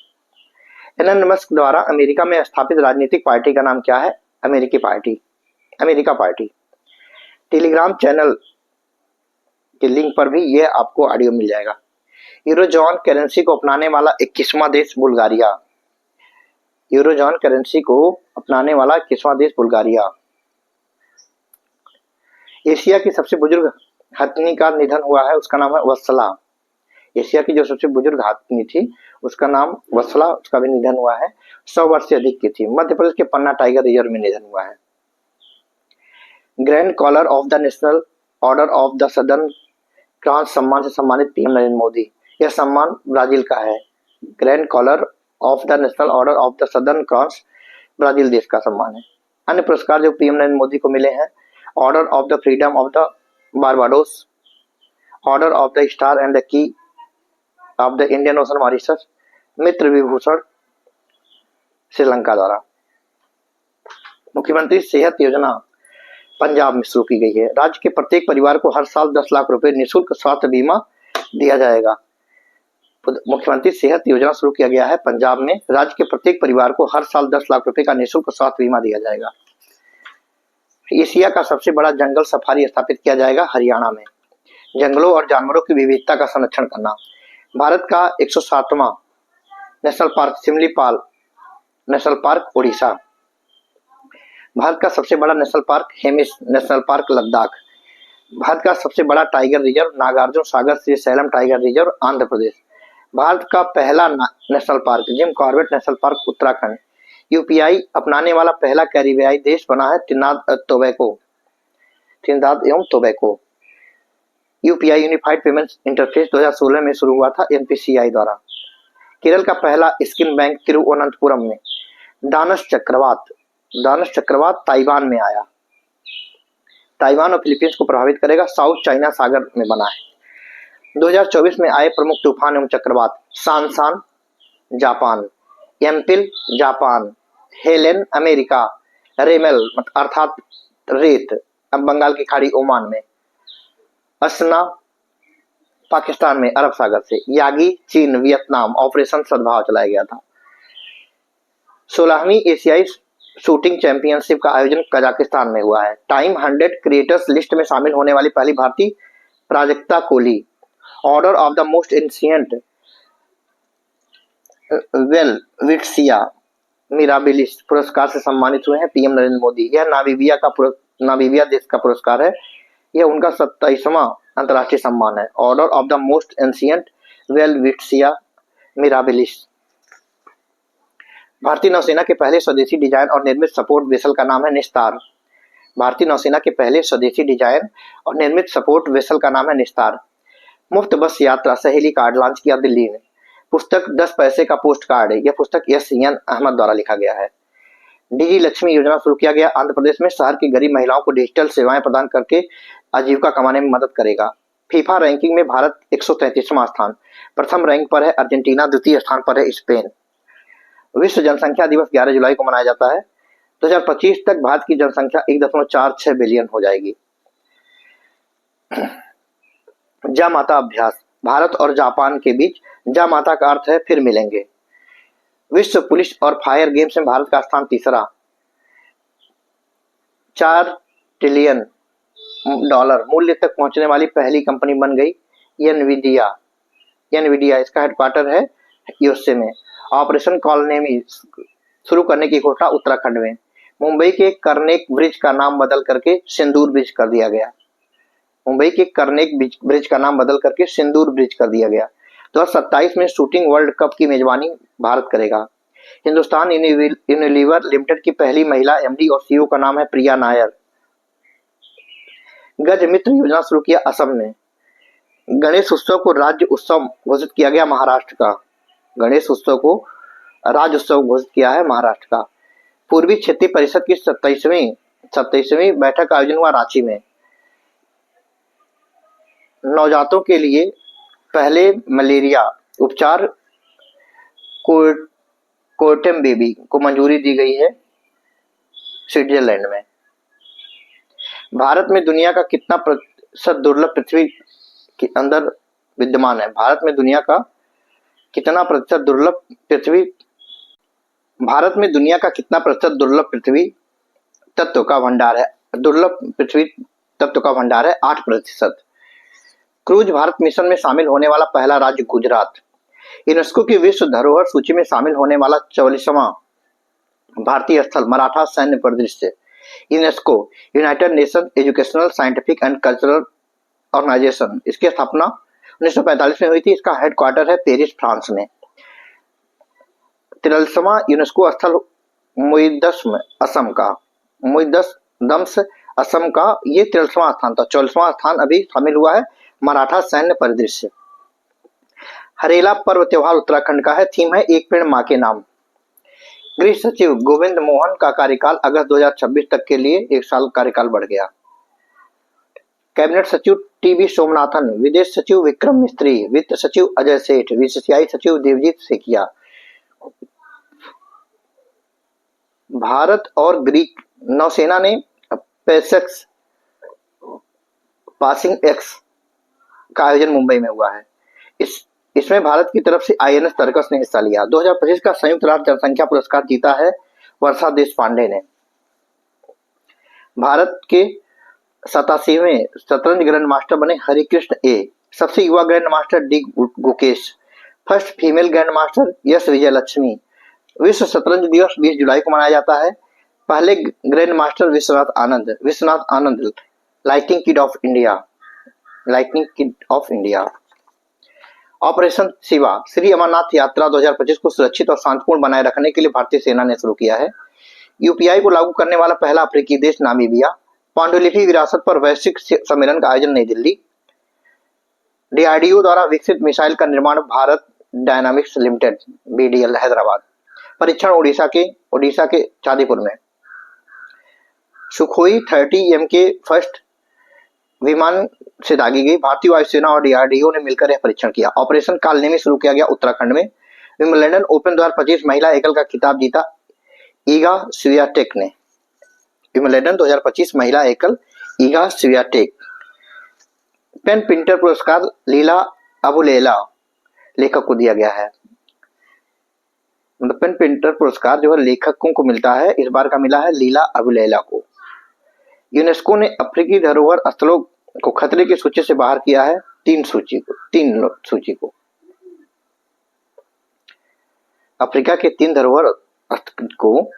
एलन मस्क द्वारा अमेरिका में स्थापित राजनीतिक पार्टी का नाम क्या है? America party. टेलीग्राम चैनल के लिंक पर भी यह आपको ऑडियो मिल जाएगा। यूरोजोन करेंसी को अपनाने वाला 21वां देश बुल्गारिया। यूरोजोन करेंसी को अपनाने वाला 21वां देश बुल्गारिया। एशिया की सबसे बुजुर्ग हथिनी का निधन हुआ है, उसका नाम है वत्सला। एशिया की जो सबसे बुजुर्ग हथिनी थी उसका नाम वत्सला, उसका भी निधन हुआ है। 100 वर्ष से अधिक की थी। मध्य प्रदेश के पन्ना टाइगर रिजर्व में निधन हुआ है। Grand collar of the national order of the southern cross सम्मान से सम्मानित PM नरेंद्र मोदी। यह सम्मान ब्राजील का है। Grand collar of the national order of the southern cross Brazil देश का सम्मान है। अन्य पुरस्कार जो पीएम नरेंद्र मोदी को मिले हैं, order of the freedom of the Barbados, order of the star and the key of the Indian ocean Mauritius, Mitra Vibhushan Sri Lanka द्वारा। मुख्यमंत्री सेहत योजना पंजाब में शुरू की गई है। राज्य के प्रत्येक परिवार को हर साल 10 लाख रुपए निःशुल्क स्वास्थ्य बीमा दिया जाएगा। मुख्यमंत्री सेहत योजना शुरू किया गया है पंजाब में। राज्य के प्रत्येक परिवार को हर साल 10 लाख रुपए का निःशुल्क स्वास्थ्य बीमा दिया जाएगा। एशिया का सबसे बड़ा जंगल सफारी स्थापित किया जाएगा हरियाणा में। जंगलों और जानवरों की विविधता का संरक्षण करना। भारत का 107वां national park Similipal national park Odisha. Bharat का सबसे बड़ा national park Hemis national park Ladakh. Bharat का सबसे बड़ा tiger reserve Nagarjuna Sagar Srisailam tiger reserve Andhra Pradesh. Bharat का पहला national park Jim Corbett national park Uttarakhand. UPI अपनाने वाला पहला कैरिबियाई देश बना है त्रिनिदाद एवं Tobago. UPI unified payment interface 2016 में शुरू हुआ था एनपीसीआई द्वारा। केरल का पहला स्किन बैंक तिरुवनंतपुरम में। दानस चक्रवात ताइवान में आया। ताइवान और फिलीपींस को प्रभावित करेगा। साउथ चाइना सागर में बना है। 2024 में आए प्रमुख तूफान एवं चक्रवात। सानसान जापान, एम्पिल जापान, हेलेन अमेरिका, रेमेल अर्थात रेत अब बंगाल की खाड़ी ओमान में, असना पाकिस्तान में अरब सागर से, यागी चीन वियतनाम ऑपरेशन सद्भाव चलाया गया था। 16वीं एशियाई शूटिंग चैंपियनशिप का आयोजन कजाकिस्तान में हुआ है। टाइम 100 क्रिएटर्स लिस्ट में शामिल होने वाली पहली भारतीय Prajakta Koli. Order of the most ancient Welwitschia Mirabilis पुरस्कार से सम्मानित हुए हैं पीएम नरेंद्र मोदी। यह नामीबिया देश का पुरस्कार है। यह उनका 27वां अंतर्राष्ट्रीय सम्मान है। Order of the most ancient Welwitschia Mirabilis. भारतीय नौसेना के पहले स्वदेशी डिजाइन और निर्मित सपोर्ट वेसल का नाम है निस्तार। भारतीय नौसेना के पहले स्वदेशी डिजाइन और निर्मित सपोर्ट वेसल का नाम है निस्तार। मुफ्त बस यात्रा सहेली कार्ड लॉन्च किया दिल्ली ने। पुस्तक 10 पैसे का पोस्ट कार्ड है। यह पुस्तक एस.एन. अहमद द्वारा लिखा गया है। डिजी लक्ष्मी योजना शुरू किया गया आंध्र प्रदेश में। शहर की गरीब महिलाओं को डिजिटल सेवाएं प्रदान करके आजीविका कमाने में मदद करेगा। फीफा रैंकिंग में भारत 133वां स्थान। प्रथम रैंक पर है अर्जेंटीना, द्वितीय स्थान पर है स्पेन। विश्व जनसंख्या दिवस 11 जुलाई को मनाया जाता है। 2025 तक भारत की जनसंख्या 1.46 बिलियन हो जाएगी। जामाता अभ्यास। भारत और जापान के बीच जामाता का अर्थ है फिर मिलेंगे। विश्व पुलिस और फायर गेम्स में भारत का स्थान तीसरा। $4 ट्रिलियन मूल्य तक पहुंचने वाली पहली कंपनी बन गई एनवीडिया। इसका हेडक्वार्टर है यूएसए में। ऑपरेशन कॉलनेमी शुरू करने की घोषणा उत्तराखंड में। मुंबई के कर्नेक ब्रिज का नाम बदल करके सिंदूर ब्रिज कर दिया गया। मुंबई के कर्नेक ब्रिज का नाम बदल करके सिंदूर ब्रिज कर दिया गया। 2027 में शूटिंग वर्ल्ड कप की मेजबानी भारत करेगा। हिंदुस्तान यूनिलीवर लिमिटेड की पहली महिला एमडी और सीईओ का नाम है प्रिया नायर। गज मित्र योजना शुरू किया असम ने। गणेश उत्सव को राज्य उत्सव घोषित किया गया महाराष्ट्र का। गणेश उत्सव को राज्य उत्सव घोषित किया है महाराष्ट्र का। पूर्वी क्षेत्रीय परिषद की 27वीं बैठक का आयोजन हुआ रांची में। नवजातों के लिए पहले मलेरिया उपचार कोर्टेम बेबी को मंजूरी दी गई है स्विट्जरलैंड में। भारत में दुनिया का कितना प्रतिशत दुर्लभ पृथ्वी के अंदर विद्यमान है? भारत में दुनिया का कितना प्रतिशत दुर्लभ पृथ्वी भारत में दुनिया का कितना प्रतिशत दुर्लभ पृथ्वी तत्व का भंडार है? दुर्लभ पृथ्वी तत्व का भंडार है 8%। क्रूज भारत मिशन में शामिल होने वाला पहला राज्य गुजरात। यूनेस्को की विश्व धरोहर सूची में शामिल होने वाला 44वां भारतीय स्थल मराठा सैन्य परिदृश्य। UNESCO United Nation Educational Scientific and Cultural Organization. इसकी स्थापना 1945 में हुई थी। इसका हेडक्वार्टर है पेरिस फ्रांस में। 43वां यूनेस्को स्थल मुइद्दम्स असम का ये 43वां स्थान था। 44वां स्थान अभी शामिल हुआ है मराठा सैन्य परिदृश्य। हरेला पर्व त्योहार उत्तराखंड का है। थीम है एक पेड़ माँ के नाम। गृह सचिव गोविंद मोहन का कार्यकाल अगस्त 2026 तक के लिए 1 साल कार्यकाल बढ़ गया। कैबिनेट सचिव टीबी सोमनाथन, विदेश सचिव विक्रम मिस्त्री, वित्त सचिव अजय सेठ, बीसीसीआई सचिव देवजीत सेकिया। भारत और ग्रीक नौसेना ने पेसेक्स पासिंग एक्स का आयोजन मुंबई में हुआ है। इसमें भारत की तरफ से आईएनएस तरकस ने हिस्सा लिया। 2025 का संयुक्त राष्ट्र जनसंख्या पुरस्कार जीता है वर्षा देशपांडे ने। भारत के 87वें शतरंज ग्रैंड मास्टर बने हरिकृष्ण ए। सबसे युवा grand master D Gukesh. First female grand master yes Vijayalakshmi. विश्व शतरंज दिवस 20 जुलाई को मनाया जाता है। पहले grand master Vishwanath Anand lightning kid of India. Operation Shiva Shri Amarnath यात्रा 2025 को सुरक्षित और शांतिपूर्ण बनाए रखने के लिए भारतीय सेना ने शुरू किया है। यूपीआई को लागू करने वाला पहला अफ्रीकी देश नामीबिया। पांडुलिपि विरासत पर वैश्विक सम्मेलन का आयोजन नई दिल्ली। डीआरडीओ द्वारा विकसित मिसाइल का निर्माण Bharat dynamics limited BDL Hyderabad. परीक्षण ओडिशा के चांदीपुर में। सुखोई 30M के फर्स्ट विमान से दागी गई। भारतीय वायुसेना और डीआरडीओ ने मिलकर यह परीक्षण किया। ऑपरेशन कालनेमी शुरू किया गया उत्तराखंड में। विंबलडन ओपन 2025 महिला एकल का खिताब जीता ईगा स्वियाटेक ने। विंबलडन 2025 महिला एकल ईगा स्वियाटेक। पेन प्रिंटर पुरस्कार लीला अबुलेला लेखक को दिया गया है। पेन प्रिंटर पुरस्कार जो है लेखकों को मिलता है, इस बार का मिला है लीला अबुलेला को। यूनेस्को ने अफ्रीकी धरोहर स्थलों को खतरे की सूची से बाहर किया है। तीन सूची को अफ्रीका के 3 धरोहर को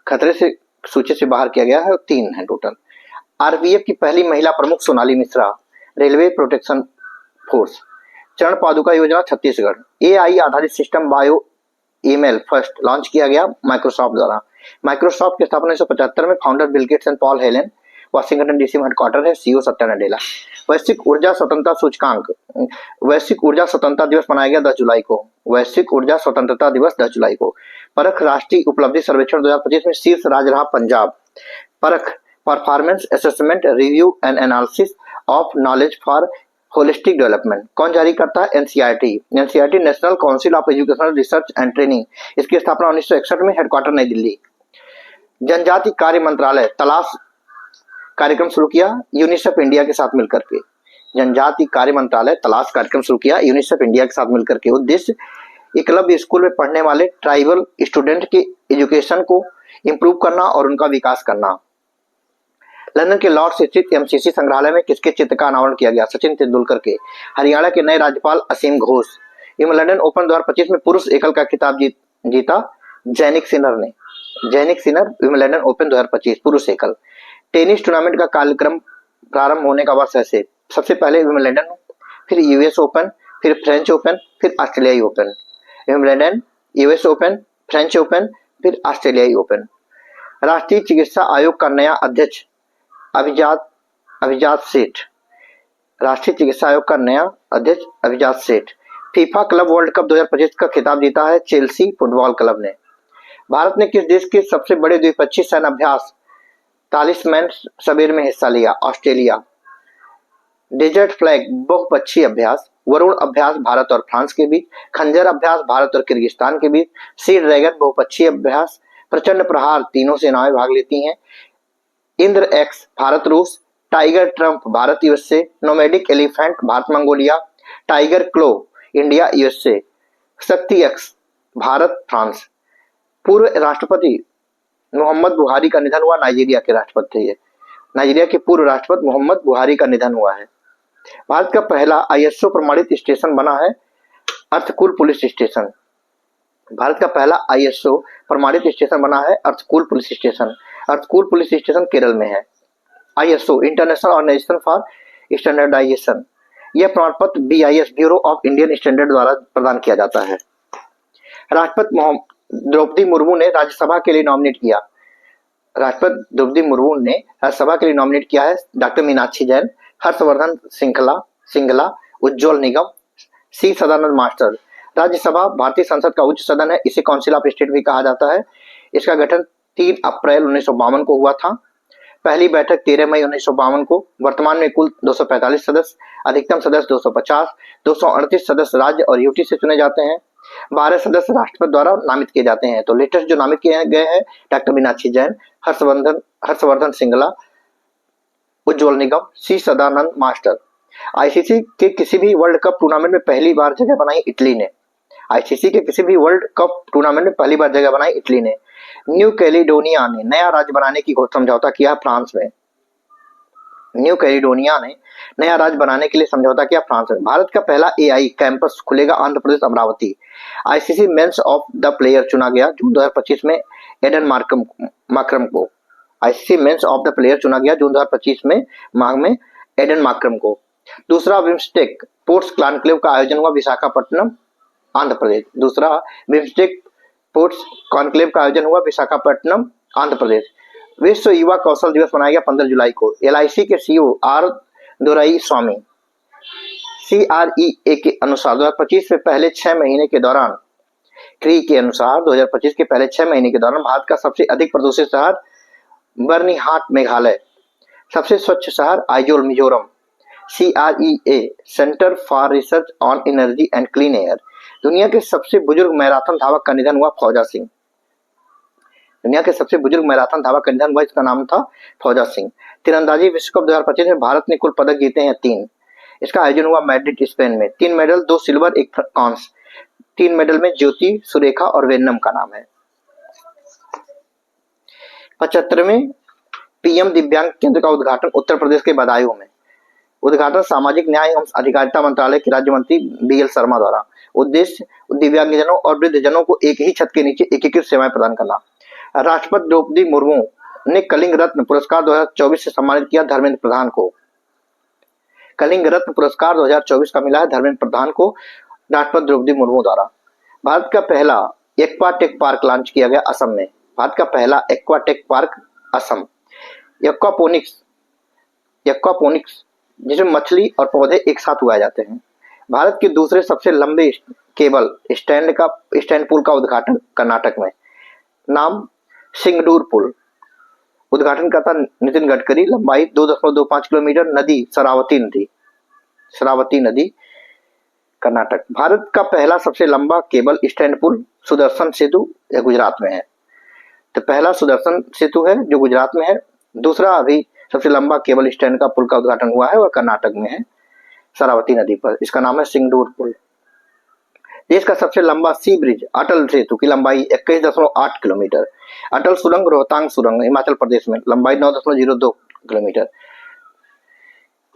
खतरे से सूची से बाहर किया गया है, 3 है टोटल। आरपीएफ की पहली महिला प्रमुख Sonali Mishra. Railway protection force. चरण पादुका योजना छत्तीसगढ़। एआई आधारित system bio email first launch किया गया माइक्रोसॉफ्ट द्वारा। माइक्रोसॉफ्ट की स्थापना 1975 में। Founder Bill Gates and Paul Helen. Washington DC में हेडक्वार्टर है। सीईओ सत्या नडेला। वैश्विक ऊर्जा स्वतंत्रता सूचकांक। वैश्विक ऊर्जा स्वतंत्रता दिवस मनाया गया 10 जुलाई को। वैश्विक ऊर्जा स्वतंत्रता दिवस 10 जुलाई को। परख राष्ट्रीय उपलब्धि सर्वेक्षण 2025 में शीर्ष राज्य रहा पंजाब। परख performance assessment review and analysis of knowledge for holistic development कौन जारी करता है? NCERT. NCERT national council of educational research and training. इसकी स्थापना 1961 में। हेडक्वार्टर नई दिल्ली। जनजाति कार्य मंत्रालय तलाश कार्यक्रम शुरू किया यूनिसेफ इंडिया के साथ मिलकर के। जनजाति कार्य मंत्रालय तलाश कार्यक्रम शुरू किया यूनिसेफ इंडिया के साथ मिलकर के। उद्देश्य एकलव्य स्कूल में पढ़ने वाले ट्राइबल स्टूडेंट के एजुकेशन को इंप्रूव करना और उनका विकास करना। लंदन के लॉर्ड्स स्थित एमसीसी संग्रहालय में किसके चित्र का अनावरण किया गया? सचिन तेंदुलकर के। हरियाणा के नए राज्यपाल असीम घोष। विंबलडन ओपन 2025 में पुरुष एकल का खिताब जीता जैनिक सिनर ने। जैनिक सिनर विंबलडन ओपन 2025 पुरुष एकल। टेनिस टूर्नामेंट का कार्यक्रम प्रारंभ होने का वर्ष ऐसे। सबसे पहले विंबलडन, फिर यूएस ओपन, फिर फ्रेंच ओपन, फिर ऑस्ट्रेलियाई open. Wimbledon, US open, French open, फिर ऑस्ट्रेलियाई ओपन। राष्ट्रीय चिकित्सा आयोग का नया अध्यक्ष अभिजात सेठ। राष्ट्रीय चिकित्सा आयोग का नया अध्यक्ष अभिजात सेठ। फीफा क्लब वर्ल्ड कप 2025 का खिताब जीता है चेल्सी फुटबॉल क्लब ने। भारत ने किस देश के सबसे बड़े द्विपक्षीय सैन्य अभ्यास तालिस्मैन सबेर में हिस्सा लिया? ऑस्ट्रेलिया। डेजर्ट फ्लैग बहुपक्षीय अभ्यास। वरुण अभ्यास भारत और फ्रांस के बीच। खंजर अभ्यास भारत और किर्गिस्तान के बीच। सी ड्रैगन बहुपक्षीय अभ्यास। प्रचंड प्रहार तीनों सेनाएं भाग लेती हैं। Indra X Bharat Russia. Tiger triumph Bharat USA. Nomadic elephant Bharat Mongolia. Tiger claw India USA. Shakti X Bharat France. पूर्व राष्ट्रपति मोहम्मद बुहारी का निधन हुआ। नाइजीरिया के राष्ट्रपति थे ये। नाइजीरिया के पूर्व राष्ट्रपति मोहम्मद बुहारी का निधन हुआ है। भारत का पहला आईएसओ प्रमाणित स्टेशन बना है अर्थकुल पुलिस स्टेशन। भारत का पहला आईएसओ प्रमाणित स्टेशन बना है Arthunkal police station. Arthunkal police station Kerala में है। ISO international organisation for standardisation. यह प्रमाण पत्र BIS bureau of Indian standard द्वारा प्रदान किया जाता है। राष्ट्रपति द्रौपदी मुर्मू ने राज्यसभा के लिए नॉमिनेट किया। राष्ट्रपति द्रौपदी मुर्मू ने राज्यसभा के लिए नॉमिनेट किया है डॉक्टर मीनाक्षी जैन, हर्षवर्धन सिंगला, उज्ज्वल निगम, सी सदानंद मास्टर। राज्यसभा भारतीय संसद का उच्च सदन है, इसे काउंसिल ऑफ स्टेट भी कहा जाता है। इसका गठन 3 अप्रैल 1952 को हुआ था। पहली बैठक 13 मई 1952 को। वर्तमान में कुल 245 सदस्य, अधिकतम सदस्य 250, 238 सदस्य राज्य और यूटी से चुने जाते हैं। 12 सदस्य राष्ट्रपति द्वारा नामित किए जाते हैं। तो लेटेस्ट जो नामित किए गए हैं डॉक्टर मीनाक्षी जैन, हर्षवर्धन श्रृंगला, उज्जवल निगम, सी सदानंद मास्टर। आईसीसी के किसी भी वर्ल्ड कप टूर्नामेंट में पहली बार जगह बनाई इटली ने। आईसीसी के किसी भी वर्ल्ड कप टूर्नामेंट में पहली बार जगह बनाई इटली ने। न्यू कैलिडोनिया ने नया राज्य बनाने की समझौता किया फ्रांस में। न्यू कैलिडोनिया ने नया राज्य बनाने के लिए समझौता किया फ्रांस में। भारत का पहला एआई कैंपस खुलेगा Andhra Pradesh Amaravati. ICC men's of the player चुना गया जून 2025 में एडन मार्क्रम को। ICC men's of the player चुना गया जून 2025 में एडन मार्क्रम को। दूसरा बिम्स्टेक स्पोर्ट्स कॉन्क्लेव का आयोजन हुआ विशाखापट्टनम आंध्र प्रदेश। दूसरा बिम्स्टेक स्पोर्ट्स कॉन्क्लेव का आयोजन हुआ विशाखापट्टनम आंध्र प्रदेश। विश्व युवा कौशल दिवस मनाया गया 15 जुलाई को। एलआईसी के सीईओ आर दोराई स्वामी। सीआरईए के अनुसार 2025 में पहले 6 महीने के दौरान के अनुसार 2025 के पहले 6 महीने के दौरान भारत का सबसे अधिक प्रदूषित शहर बर्निहाट मेघालय, सबसे स्वच्छ शहर Aizawl Mizoram. CREA centre for research on energy and clean air. दुनिया के सबसे बुजुर्ग मैराथन धावक का निधन हुआ फौजा सिंह। दुनिया के सबसे बुजुर्ग मैराथन धावक का निधन हुआ, इसका नाम था फौजा सिंह। तीरंदाजी विश्व कप 2025 में भारत ने कुल पदक जीते हैं 3। इसका आयोजन हुआ मैड्रिड स्पेन में। 3 मेडल, 2 सिल्वर, 1 कांस्य। 3 मेडल में ज्योति, सुरेखा और वेन्नम का नाम है। 75वें पीएम दिव्यांग केंद्र का उद्घाटन उत्तर प्रदेश के बदायूं में। उद्घाटन सामाजिक न्याय एवं अधिकारिता मंत्रालय के राज्य मंत्री बीएल शर्मा द्वारा। उद्देश्य दिव्यांगजनों और वृद्धजनों को एक ही छत के नीचे एकीकृत सेवाएं प्रदान करना। राष्ट्रपति द्रौपदी मुर्मू ने कलिंग रत्न पुरस्कार 2024 से सम्मानित किया धर्मेंद्र प्रधान को। कलिंग रत्न पुरस्कार 2024 का मिला है धर्मेंद्र प्रधान को राष्ट्रपति द्रौपदी मुर्मू द्वारा। भारत का पहला एक्वाटेक पार्क लॉन्च किया गया असम में। भारत का पहला एक्वाटेक पार्क असम। एक्वापोनिक्स जिसमें मछली और पौधे एक साथ उगाए जाते हैं। भारत के दूसरे सबसे लंबे केबल स्टैंड पुल का उद्घाटन कर्नाटक में। नाम सिंगडूर पुल। उद्घाटन करता नितिन गडकरी। लंबाई 2.25 किलोमीटर। नदी शरावती नदी कर्नाटक। भारत का पहला सबसे लंबा केबल स्टैंड पुल सुदर्शन सेतु गुजरात में है। तो पहला सुदर्शन सेतु है जो गुजरात में है। दूसरा अभी सबसे लंबा केबल स्टैंड का पुल का उद्घाटन हुआ है और कर्नाटक में है शरावती नदी पर। इसका नाम है सिंगडूर पुल। देश का सबसे लंबा सी ब्रिज अटल सेतु की लंबाई 21.8 किलोमीटर। अटल सुरंग रोहतांग सुरंग हिमाचल प्रदेश में, लंबाई 9.02 किलोमीटर।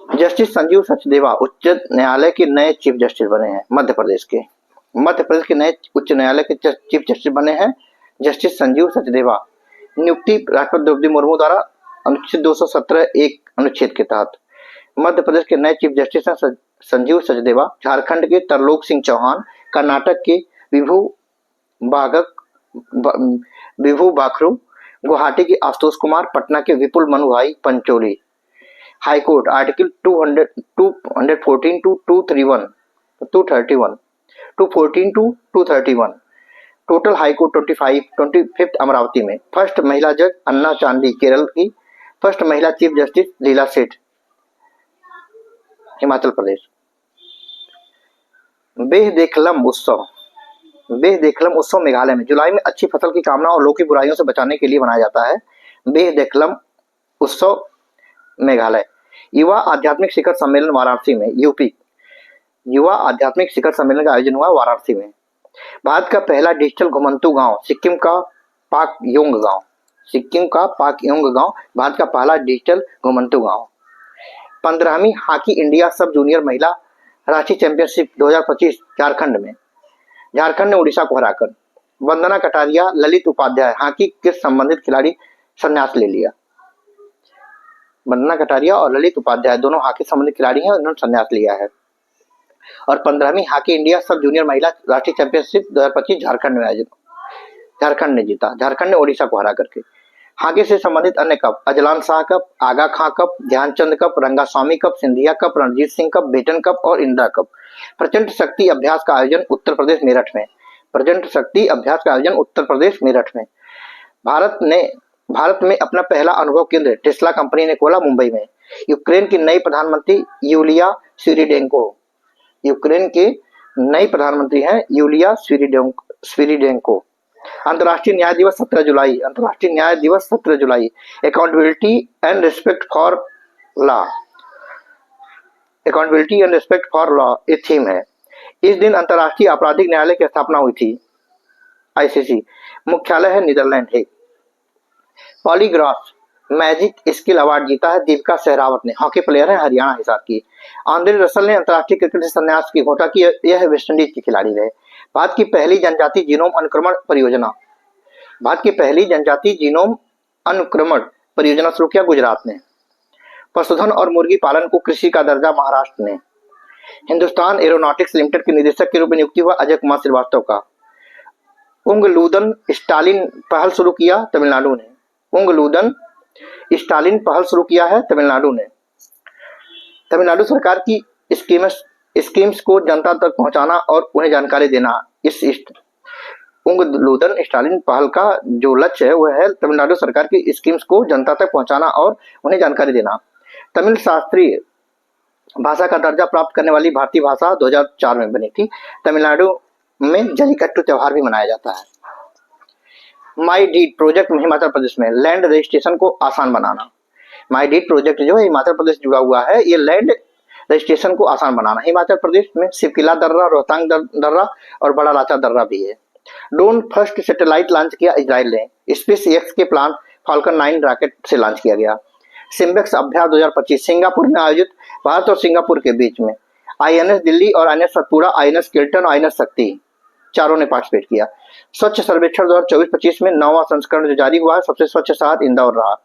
जस्टिस संजीव सचदेवा उच्च न्यायालय के नए चीफ जस्टिस बने हैं। मध्य प्रदेश के नए उच्च न्यायालय के चीफ जस्टिस बने हैं जस्टिस संजीव सचदेवा। नियुक्ति राष्ट्रपति द्रौपदी मुर्मू द्वारा अनुच्छेद 217(1) अनुच्छेद के तहत। मध्य प्रदेश के नए चीफ जस्टिस हैं संजीव सचदेवा। झारखंड के तरलोक सिंह चौहान, कर्नाटक के विभू बाखरू, गुवाहाटी के आशुतोष कुमार, पटना के Vipul Manubhai Pancholi. High court article 214 to 231 total high court 25th Amaravati में। फर्स्ट महिला जज अन्ना चांदी केरल की। फर्स्ट महिला चीफ जस्टिस लीला सेठ हिमाचल प्रदेश। बेहदेखलम उत्सव मेघालय में। जुलाई में अच्छी फसल की कामना और लोक की बुराइयों से बचाने के लिए मनाया जाता है। बेहदेखलम उत्सव मेघालय। युवा आध्यात्मिक शिखर सम्मेलन वाराणसी में। यूपी युवा आध्यात्मिक शिखर सम्मेलन का आयोजन हुआ वाराणसी में। भारत का पहला डिजिटल घुमंतू गांव सिक्किम का पाकयोंग गांव भारत का पहला डिजिटल घुमंतू गांव। 15वीं हॉकी इंडिया सब जूनियर महिला राष्ट्रीय चैंपियनशिप 2025 झारखंड ने उड़ीसा को हराकर। वंदना कटारिया, ललित उपाध्याय हॉकी के संबंधित खिलाड़ी संन्यास ले लिया। वंदना कटारिया और ललित उपाध्याय दोनों हॉकी संबंधित खिलाड़ी हैं, उन्होंने संन्यास लिया है। और 15वीं हॉकी इंडिया सब जूनियर महिला राष्ट्रीय चैंपियनशिप 2025 झारखंड ने जीता। झारखंड ने ओडिशा को हरा करके। हॉकी से संबंधित अन्य cup Azlan Shah cup, Aga Khan cup, Dhyan Chand cup, Rangaswamy cup, Scindia cup, Ranjit Singh cup, Beighton cup और इंदिरा कप प्रचंड शक्ति अभ्यास का आयोजन उत्तर प्रदेश मेरठ में। प्रचंड शक्ति अभ्यास का आयोजन उत्तर प्रदेश मेरठ में। भारत में अपना पहला अनुभव केंद्र टेस्ला कंपनी ने खोला मुंबई में। यूक्रेन की नई प्रधानमंत्री यूलिया स्विरिडेंको। यूक्रेन के नई प्रधानमंत्री हैं यूलिया स्विरिडेंको। अंतर्राष्ट्रीय न्याय दिवस 17 जुलाई। अंतर्राष्ट्रीय न्याय दिवस 17 जुलाई। Accountability and respect for law. Accountability and respect for law ये थीम है। इस दिन अंतर्राष्ट्रीय आपराधिक न्यायालय की स्थापना हुई थी, आईसीसी। मुख्यालय है नीदरलैंड है। पॉलीग्राफ मैजिक स्किल अवार्ड जीता है दीपिका सहरावत ने। हॉकी प्लेयर है, हरियाणा हिसार की। आंद्रे रसल ने अंतर्राष्ट्रीय क्रिकेट से संन्यास की घोषणा की। यह वेस्टइंडीज के खिलाड़ी रहे। भारत की पहली जनजाति जीनोम अनुक्रमण परियोजना। भारत की पहली जनजाति जीनोम अनुक्रमण परियोजना शुरू किया गुजरात ने। पशुधन और मुर्गी पालन को कृषि का दर्जा महाराष्ट्र ने। हिंदुस्तान एरोनॉटिक्स लिमिटेड के निदेशक के रूप में नियुक्ति हुआ अजय कुमार श्रीवास्तव का। उंगलूदन स्टालिन पहल शुरू किया तमिलनाडु ने। उंगलूदन स्टालिन पहल शुरू किया है तमिलनाडु ने। तमिलनाडु सरकार की स्कीम्स को जनता तक पहुंचाना और उन्हें जानकारी देना। इस उंगलूदन स्टालिन पहल का जो लक्ष्य है वह है तमिलनाडु सरकार की स्कीम्स को जनता तक पहुंचाना और उन्हें जानकारी देना। तमिल शास्त्रीय भाषा का दर्जा प्राप्त करने वाली भारतीय भाषा 2004 में बनी थी। तमिलनाडु में जल्लीकट्टू त्योहार भी मनाया जाता है। माई डीड प्रोजेक्ट हिमाचल प्रदेश में लैंड रजिस्ट्रेशन को आसान बनाना। माई डीड प्रोजेक्ट जो है हिमाचल प्रदेश जुड़ा हुआ है, ये लैंड रजिस्ट्रेशन को आसान बनाना। हिमाचल प्रदेश में सिपकिला दर्रा, रोहतांग दर्रा और बड़ा लाचा दर्रा भी है। ड्रोन फर्स्ट सैटेलाइट लॉन्च किया इजराइल ने। स्पेस एक्स के प्लान फाल्कन 9 रॉकेट से लॉन्च किया गया। सिम्बेक्स अभ्यास 2025 सिंगापुर में आयोजित। भारत और सिंगापुर के बीच में आईएनएस दिल्ली और आईएनएस सतपुड़ा, आईएनएस किल्टन और आईएनएस शक्ति चारों ने पार्टिसिपेट किया। स्वच्छ सर्वेक्षण 2024-25 में 9वां संस्करण जो जारी हुआ है, सबसे स्वच्छ शहर इंदौर रहा।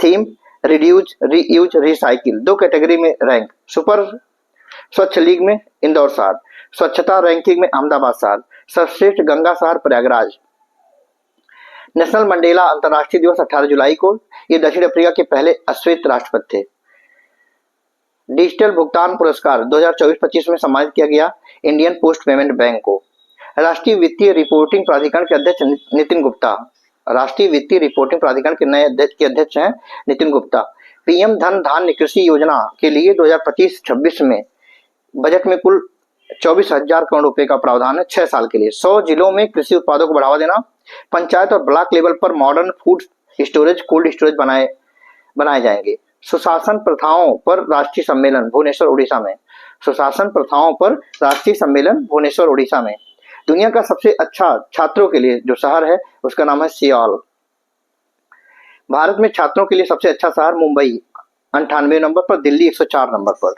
Theme reduce reuse recycle. 2 category में रैंक। सुपर स्वच्छ लीग में इंदौर शहर, स्वच्छता रैंकिंग में अहमदाबाद शहर, सर्वश्रेष्ठ गंगा शहर प्रयागराज। नेशनल मंडेला अंतर्राष्ट्रीय दिवस 18 जुलाई को। ये दक्षिण अफ्रीका के पहले अश्वेत राष्ट्रपति थे। डिजिटल भुगतान पुरस्कार 2024-25 में सम्मानित किया गया इंडियन पोस्ट पेमेंट बैंक को। राष्ट्रीय वित्तीय रिपोर्टिंग प्राधिकरण के अध्यक्ष नितिन गुप्ता। राष्ट्रीय वित्तीय रिपोर्टिंग प्राधिकरण के नए अध्यक्ष हैं नितिन गुप्ता। पीएम धन धान्य कृषि योजना के लिए 2025-26 में बजट में कुल 24,000 करोड़ रुपए का प्रावधान है 6 साल के लिए। 100 जिलों में कृषि उत्पादों को बढ़ावा देना। पंचायत और ब्लॉक लेवल पर modern food storage, cold storage बनाए जाएंगे। सुशासन प्रथाओं पर राष्ट्रीय सम्मेलन भुवनेश्वर उड़ीसा में। सुशासन प्रथाओं पर राष्ट्रीय सम्मेलन भुवनेश्वर उड़ीसा में। दुनिया का सबसे अच्छा छात्रों के लिए जो शहर है उसका नाम है सियोल। भारत में छात्रों के लिए सबसे अच्छा शहर मुंबई 98 नंबर पर, दिल्ली 104 नंबर पर।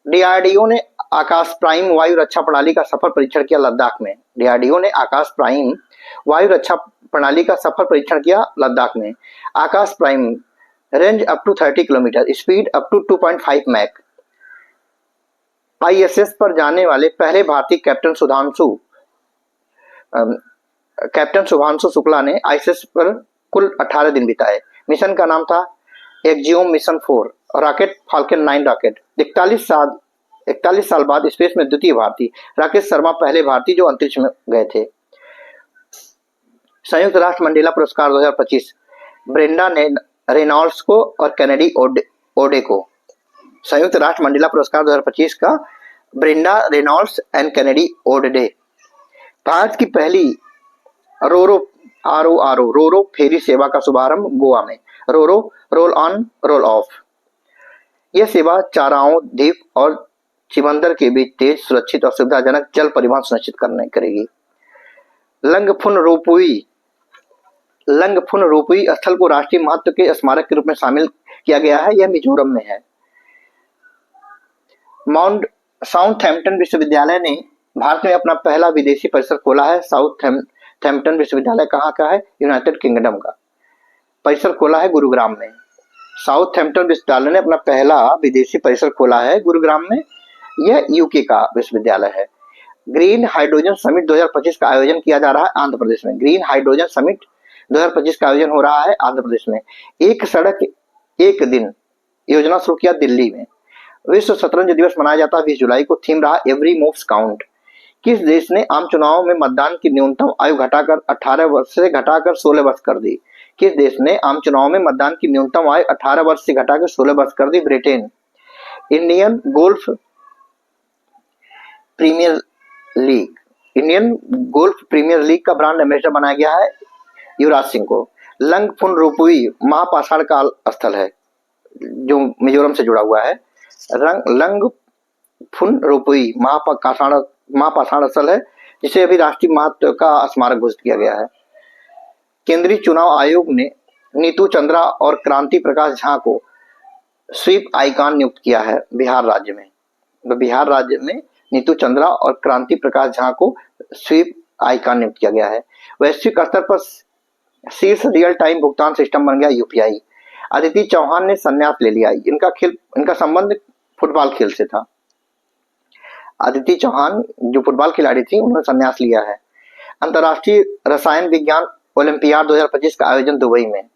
डीआरडीओ ने आकाश प्राइम वायु रक्षा प्रणाली का सफल परीक्षण किया लद्दाख में। डीआरडीओ ने आकाश प्राइम वायु रक्षा प्रणाली का सफल परीक्षण किया लद्दाख में। Akash prime range up to 30 किलोमीटर, speed up to 2.5 Mach. ISS पर जाने वाले पहले भारतीय कैप्टन शुभांशु शुक्ला ने आईएसएस पर कुल 18 दिन बिताए। मिशन का नाम था Axiom mission 4। Rocket falcon 9 rocket. 41 साल बाद स्पेस में द्वितीय भारतीय। राकेश शर्मा पहले भारतीय जो अंतरिक्ष में गए थे। संयुक्त राष्ट्र मंडेला पुरस्कार 2025 ब्रेंडा रेनॉल्ड्स को और कैनेडी ओडे को। संयुक्त राष्ट्र मंडेला पुरस्कार 2025 का Brenda Reynolds and Kennedy Odede. भारत की पहली रोरो फेरी सेवा का शुभारंभ गोवा में। Roro roll on roll off. यह सेवा चाराओं, द्वीप और चिमंदर के बीच तेज, सुरक्षित और सुविधाजनक जल परिवहन सुनिश्चित करेगी। लंगफुन रोपवी स्थल को राष्ट्रीय महत्व के स्मारक के रूप में शामिल किया गया है। यह मिजोरम में है। साउथहैम्पटन विश्वविद्यालय ने भारत में अपना पहला विदेशी परिसर खोला है। साउथहैम्पटन विश्वविद्यालय कहाँ का है? यूनाइटेड किंगडम का। परिसर खोला है गुरुग्राम में। साउथहैम्पटन विश्वविद्यालय ने अपना पहला विदेशी परिसर खोला है गुरुग्राम में। यह यूके का विश्वविद्यालय है। ग्रीन हाइड्रोजन समिट 2025 का आयोजन किया जा रहा है आंध्र प्रदेश में। ग्रीन हाइड्रोजन समिट 2025 का आयोजन हो रहा है आंध्र प्रदेश में। एक सड़क एक दिन योजना शुरू किया दिल्ली में। विश्व शतरंज दिवस मनाया जाता है 20 जुलाई को। थीम रहा एवरी मूव्स काउंट। किस देश ने आम चुनाव में मतदान की न्यूनतम आयु घटाकर 18 वर्ष से घटाकर 16 वर्ष कर दी? किस देश ने आम चुनाव में मतदान की न्यूनतम आयु 18 वर्ष से घटाकर 16 वर्ष कर दी? Britain. Indian golf premier league का ब्रांड एम्बेसडर बनाया गया है युवराज सिंह को। लंगफुनरुपुई महापाषाण का स्थल है जो मिजोरम से जुड़ा हुआ है। लंगफुनरुपुई महापाषाण स्थल है जिसे अभी राष्ट्रीय महत्व का स्मारक घोषित किया गया है। केंद्रीय चुनाव आयोग ने नीतू चंद्रा और क्रांति प्रकाश झा को स्वीप आइकॉन नियुक्त किया है बिहार राज्य में। तो बिहार राज्य में नीतू चंद्रा और क्रांति प्रकाश झा को स्वीप आइकॉन नियुक्त किया गया है। वैश्विक स्तर पर शीर्ष रियल टाइम भुगतान सिस्टम बन गया यूपीआई। अदिति चौहान ने संन्यास ले लिया। इनका संबंध फुटबॉल खेल से था। अदिति चौहान जो फुटबॉल खिलाड़ी थी उन्होंने संन्यास लिया है। अंतर्राष्ट्रीय रसायन विज्ञान ओलंपियाड 2025 का आयोजन दुबई में।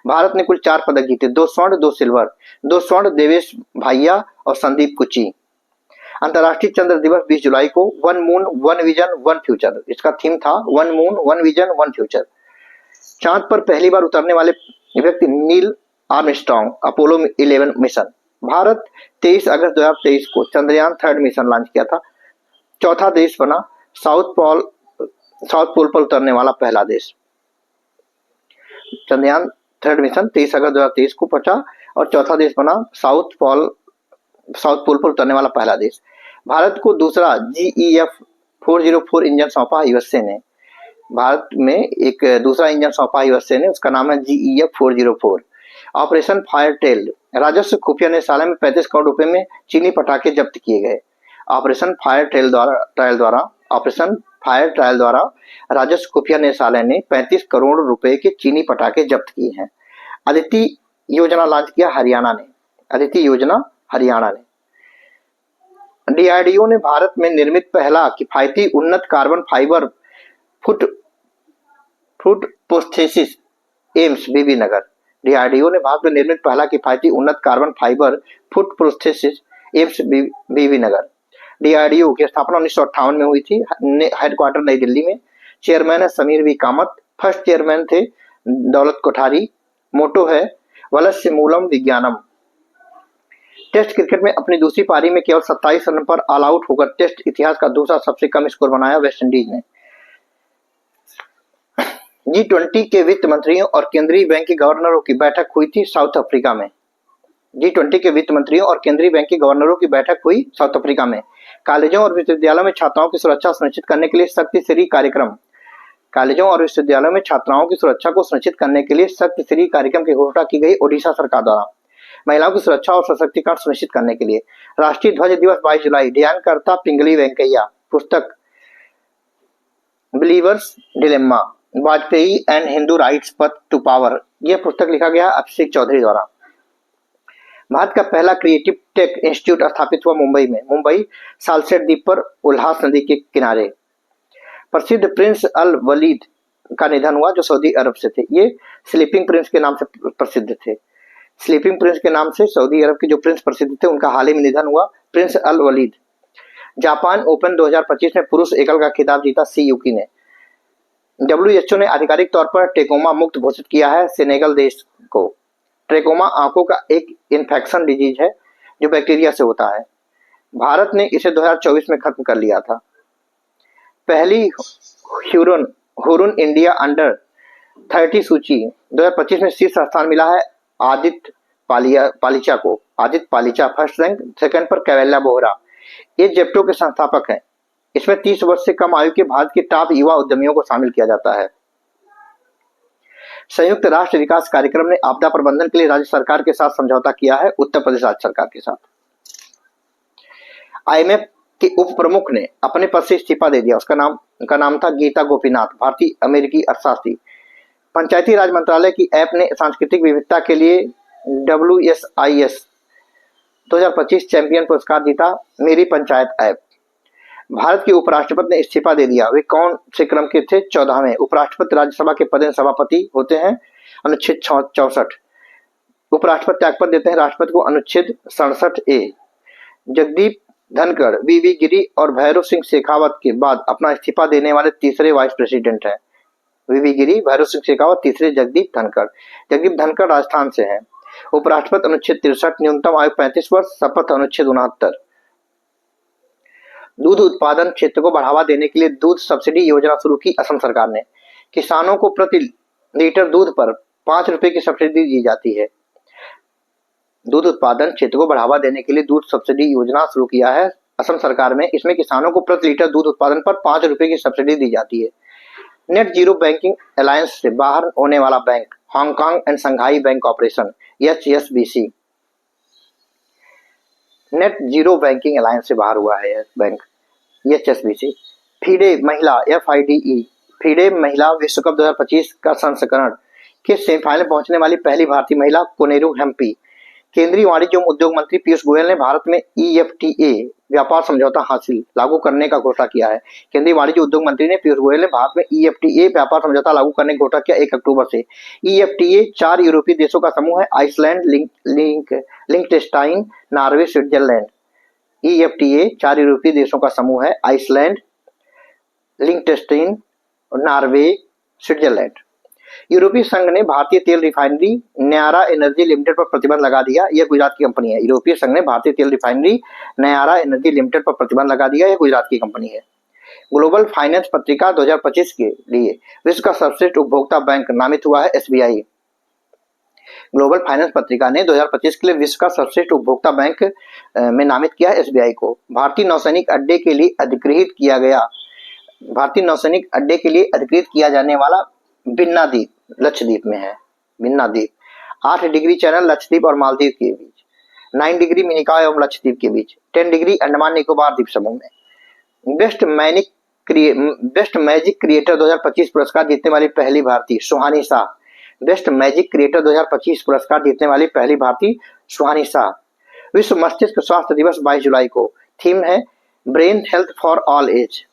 भारत ने कुल 4 पदक जीते, 2 स्वर्ण 2 सिल्वर। 2 स्वर्ण देवेश भाइया और संदीप कुची। अंतर्राष्ट्रीय चंद्र दिवस 20 जुलाई को। 1 मून 1 विजन 1 फ्यूचर, इसका थीम था 1 मून 1 विजन 1 फ्यूचर। चांद पर पहली बार उतरने वाले व्यक्ति Neil Armstrong, Apollo 11 mission. Bharat 23 अगस्त 2023 को चंद्रयान 3 मिशन लॉन्च किया था। चौथा देश बना साउथ पोल पर उतरने वाला पहला देश। चंद्रयान 3 मिशन 23 अगस्त 2023 को पहुंचा और चौथा देश बना साउथ पोल पर उतरने वाला पहला देश। भारत को दूसरा GEF 404 इंजन सौंपा यूएसए ने। भारत में एक दूसरा इंजन सौंपा यूएसए ने, उसका नाम है GEF 404। ऑपरेशन फायर ट्रायल, राजस्व खुफिया निदेशालय में 35 करोड़ रुपए में चीनी पटाखे जब्त किए गए। ऑपरेशन फायर ट्रायल द्वारा राजस्व खुफिया निदेशालय ने 35 करोड़ रुपए के चीनी पटाखे जब्त किए हैं। अदिति योजना लॉन्च किया हरियाणा ने। DRDO ने भारत में निर्मित पहला किफायती उन्नत carbon fibre foot prosthesis AIIMS Bibinagar. DRDO ने भारत में निर्मित पहला किफायती उन्नत carbon fibre foot prosthesis AIIMS Bibinagar. DRDO की स्थापना 1958 में हुई थी। हेडक्वार्टर नई दिल्ली में। चेयरमैन है Sameer V Kamath. First chairman थे दौलत कोठारी। मोटो है वलस्य मूलम विज्ञानम। टेस्ट क्रिकेट में अपनी दूसरी पारी में केवल 27 रन पर ऑल आउट होकर टेस्ट इतिहास का दूसरा सबसे कम स्कोर बनाया वेस्टइंडीज ने। G20 के वित्त मंत्रियों और केंद्रीय बैंक के गवर्नरों की बैठक हुई थी साउथ अफ्रीका में। G20 के वित्त मंत्रियों और केंद्रीय बैंक के गवर्नरों की बैठक हुई साउथ अफ्रीका में। कॉलेजों और विश्वविद्यालयों में छात्राओं की सुरक्षा सुनिश्चित करने के लिए सख्त श्री कार्यक्रम। कॉलेजों और विश्वविद्यालयों में छात्राओं की सुरक्षा को सुनिश्चित करने के लिए सख्त श्री कार्यक्रम की घोषणा की गई ओडिशा सरकार द्वारा। महिलाओं की सुरक्षा और सशक्तिकरण सुनिश्चित करने के लिए राष्ट्रीय ध्वज दिवस 22 जुलाई। ध्यानकर्ता पिंगली वेंकैया। पुस्तक believers dilemma, Vajpayee and Hindu rights पथ टू पावर। यह पुस्तक लिखा गया अभिषेक चौधरी द्वारा। भारत का पहला क्रिएटिव टेक इंस्टीट्यूट स्थापित हुआ मुंबई में। मुंबई सालसेट द्वीप पर उल्हास नदी के किनारे। प्रसिद्ध प्रिंस अल वलीद का निधन हुआ जो सऊदी अरब से थे। ये स्लीपिंग प्रिंस के नाम से प्रसिद्ध थे। स्लीपिंग प्रिंस के नाम से सऊदी अरब के जो प्रिंस प्रसिद्ध थे उनका हाल ही में निधन हुआ, प्रिंस अल वलीद। जापान ओपन 2025 में पुरुष एकल का खिताब जीता सी युकी ने। WHO ने आधिकारिक तौर पर ट्रेकोमा मुक्त घोषित किया है सेनेगल देश को। ट्रेकोमा आंखों का एक इन्फेक्शन डिजीज है जो बैक्टीरिया से होता है। भारत ने इसे 2024 में खत्म कर लिया था। पहली हुरुन इंडिया अंडर 30 सूची 2025 में शीर्ष स्थान मिला है आदित्य पालिचा को। आदित्य पालिचा फर्स्ट रैंक, सेकंड पर कैवेला बोहरा। ये जेप्टो के संस्थापक हैं। इसमें 30 वर्ष से कम आयु के भारत के टॉप युवा उद्यमियों को शामिल किया जाता है। संयुक्त राष्ट्र विकास कार्यक्रम ने आपदा प्रबंधन के लिए राज्य सरकार के साथ समझौता किया है, उत्तर प्रदेश राज्य सरकार के साथ। IMF के उप प्रमुख ने अपने पद से इस्तीफा दे दिया। उनका नाम था गीता गोपीनाथ, भारतीय अमेरिकी अर्थशास्त्री। पंचायती राज मंत्रालय की ऐप ने सांस्कृतिक विविधता के लिए WSIS 2025 चैंपियन पुरस्कार जीता। मेरी पंचायत ऐप। भारत के उपराष्ट्रपति ने इस्तीफा दे दिया। वे कौन से क्रम के थे? 14वें। उपराष्ट्रपति राज्यसभा के पदेन सभापति होते हैं, अनुच्छेद 64। उपराष्ट्रपति त्यागपत्र देते हैं राष्ट्रपति को, अनुच्छेद 67A। जगदीप धनखड़, वीवी गिरी और भैरव सिंह शेखावत के बाद अपना इस्तीफा देने वाले तीसरे वाइस प्रेसिडेंट हैं। वीवी गिरी, भैरव सिंह शेखावत, तीसरे जगदीप धनखड़। जगदीप धनखड़ राजस्थान से हैं। उपराष्ट्रपति अनुच्छेद 63, न्यूनतम आयु 35 वर्ष, शपथ अनुच्छेद 69। दूध उत्पादन क्षेत्र को बढ़ावा देने के लिए दूध सब्सिडी योजना शुरू की असम सरकार ने। किसानों को प्रति लीटर दूध पर 5 रुपए की सब्सिडी दी जाती है। दूध उत्पादन क्षेत्र को बढ़ावा देने के लिए दूध सब्सिडी योजना शुरू किया है असम सरकार में। इसमें किसानों को प्रति लीटर दूध उत्पादन पर 5 रुपए की सब्सिडी दी जाती है। नेट जीरो बैंकिंग अलायंस से बाहर होने वाला bank Hong Kong and Shanghai bank corporation HSBC। Net zero banking alliance से बाहर हुआ है यह बैंक HSBC। फीडे महिला FIDE, फीडे महिला विश्व कप 2025 का संस्करण के सेमीफाइनल पहुंचने वाली पहली भारतीय महिला कोनेरू हेम्पी। केंद्रीय वाणिज्य एवं उद्योग मंत्री पीयूष गोयल ने भारत में EFTA व्यापार समझौता हासिल लागू करने का घोषणा किया है। केंद्रीय वाणिज्य उद्योग मंत्री ने पीयूष गोयल ने भारत में EFTA व्यापार समझौता लागू करने की घोषणा किया 1 अक्टूबर से। EFTA 4 यूरोपीय देशों का समूह है, आइसलैंड, लिंक्टेनस्टाइन, नॉर्वे, स्विट्जरलैंड। EFTA 4 यूरोपीय देशों का समूह है, आइसलैंड, लिंक्टेनस्टाइन, नॉर्वे, स्विट्जरलैंड। यूरोपीय संघ ने भारतीय तेल रिफाइनरी नयारा एनर्जी लिमिटेड पर प्रतिबंध लगा दिया। यह गुजरात की कंपनी है। यूरोपीय संघ ने भारतीय तेल रिफाइनरी नयारा एनर्जी लिमिटेड पर प्रतिबंध लगा दिया। यह गुजरात की कंपनी है। ग्लोबल फाइनेंस पत्रिका 2025 के लिए विश्व का सर्वश्रेष्ठ उपभोक्ता बैंक नामित हुआ है SBI। ग्लोबल फाइनेंस पत्रिका ने 2025 के लिए विश्व का सर्वश्रेष्ठ उपभोक्ता बैंक में नामित किया है SBI को। भारतीय नौसैनिक अड्डे के लिए अधिकृत किया जाने वाला बिन्ना द्वीप लक्षद्वीप में है। बिन्ना द्वीप 8 डिग्री चैनल लक्षद्वीप और मालदीव के बीच, 9 डिग्री मिनिकॉय एवं लक्षद्वीप के बीच, 10 डिग्री अंडमान निकोबार द्वीप समूह में। बेस्ट मैजिक क्रिएटर 2025 पुरस्कार जीतने वाली पहली भारतीय सुहानी शाह। बेस्ट मैजिक क्रिएटर 2025 पुरस्कार जीतने वाली पहली भारतीय सुहानी शाह। विश्व मस्तिष्क स्वास्थ्य दिवस 22 जुलाई को। थीम है brain health for all age.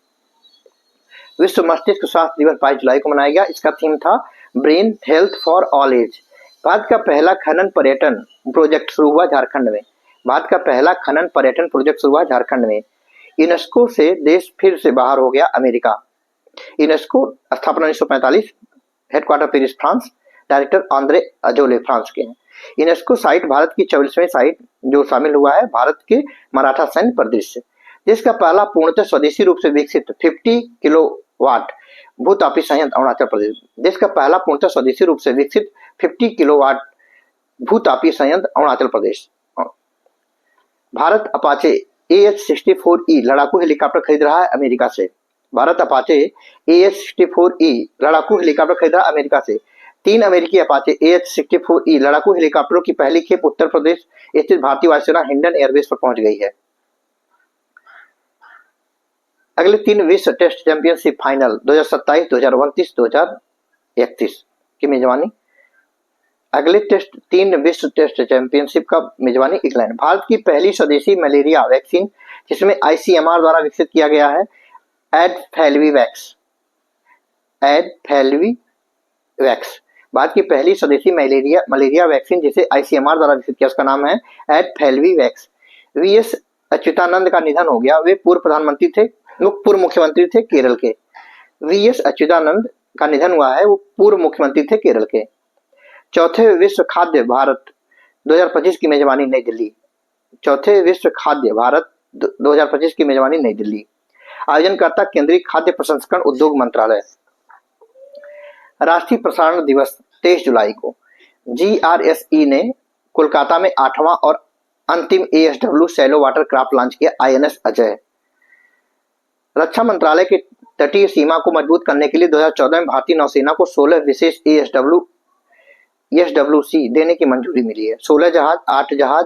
विश्व मस्तिष्क स्वास्थ्य दिवस 22 जुलाई को मनाया गया। इसका थीम था brain health for all age. Bharat का पहला खनन पर्यटन प्रोजेक्ट शुरू हुआ झारखंड में। भारत का पहला खनन पर्यटन प्रोजेक्ट शुरू हुआ झारखंड में। यूनेस्को से देश फिर से बाहर हो गया अमेरिका। यूनेस्को स्थापना 1945, headquarter Paris France, director Andre Azoulay France के हैं। यूनेस्को साइट भारत की 44वीं साइट जो शामिल हुआ है भारत के मराठा सैन्य परिदृश्य। देश का पहला पूर्णतः स्वदेशी रूप से विकसित 50 किलोवाट भूतापी संयंत्र अरुणाचल प्रदेश। देश का पहला पूर्णतः स्वदेशी रूप से विकसित 50 किलोवाट भूतापी संयंत्र अरुणाचल प्रदेश। भारत अपाचे AH-64E लड़ाकू हेलीकॉप्टर खरीद रहा है अमेरिका से। भारत अपाचे AH-64E लड़ाकू हेलीकॉप्टर खरीद रहा है अमेरिका से। 3 अमेरिकी अपाचे AH-64E लड़ाकू हेलीकॉप्टरों की पहली खेप उत्तर प्रदेश स्थित भारतीय वायुसेना हिंडन एयरबेस पर पहुंच गई है। अगले 3 विश्व टेस्ट चैंपियनशिप फाइनल 2027, 2029, 2031 की मेजबानी। अगले 3 विश्व टेस्ट चैंपियनशिप का मेजबानी इंग्लैंड। भारत की पहली स्वदेशी मलेरिया वैक्सीन जिसमें ICMR द्वारा विकसित किया गया है एडफेल्विवैक्स। भारत की पहली स्वदेशी मलेरिया वैक्सीन जिसे ICMR द्वारा विकसित किया उसका नाम है एडफेल्विवैक्स। VS अच्युतानंद का निधन हो गया। वे पूर्व मुख्यमंत्री थे केरल के। VS अच्युतानंद का निधन हुआ है, वो पूर्व मुख्यमंत्री थे केरल के। चौथे विश्व खाद्य भारत 2025 की मेजबानी नई दिल्ली। चौथे विश्व खाद्य भारत 2025 की मेजबानी नई दिल्ली। आयोजनकर्ता केंद्रीय खाद्य प्रसंस्करण उद्योग मंत्रालय। राष्ट्रीय प्रसारण दिवस 23 जुलाई को। GRSE ने कोलकाता में 8वां और अंतिम ASW shallow water craft launch किया INS अजय। रक्षा मंत्रालय के तटीय सीमा को मजबूत करने के लिए 2014 में भारतीय नौसेना को 16 विशेष ESWC देने की मंजूरी मिली है। 16 जहाज, 8 जहाज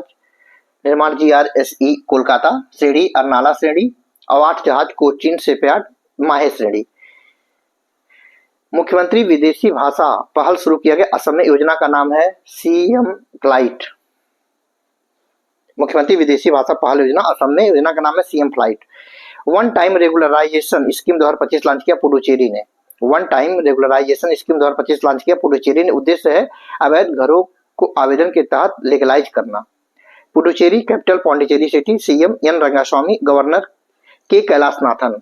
निर्माण GRSE कोलकाता श्रेणी, अर्नाला श्रेणी और 8 जहाज कोचीन शिपयार्ड माहे श्रेणी। मुख्यमंत्री विदेशी भाषा पहल शुरू किया गया असम में। योजना का नाम है CM फ्लाइट। मुख्यमंत्री विदेशी भाषा पहल योजना असम में। योजना का नाम है CM flight. One time regularization scheme 2025 launch किया पुडुचेरी ने। One time regularization scheme 2025 launch किया पुडुचेरी ने। उद्देश्य है अवैध घरों को आवेदन के तहत लीगलाइज करना। Puducherry capital Pondicherry city, CM N Rangaswamy, governor K Kailashnathan.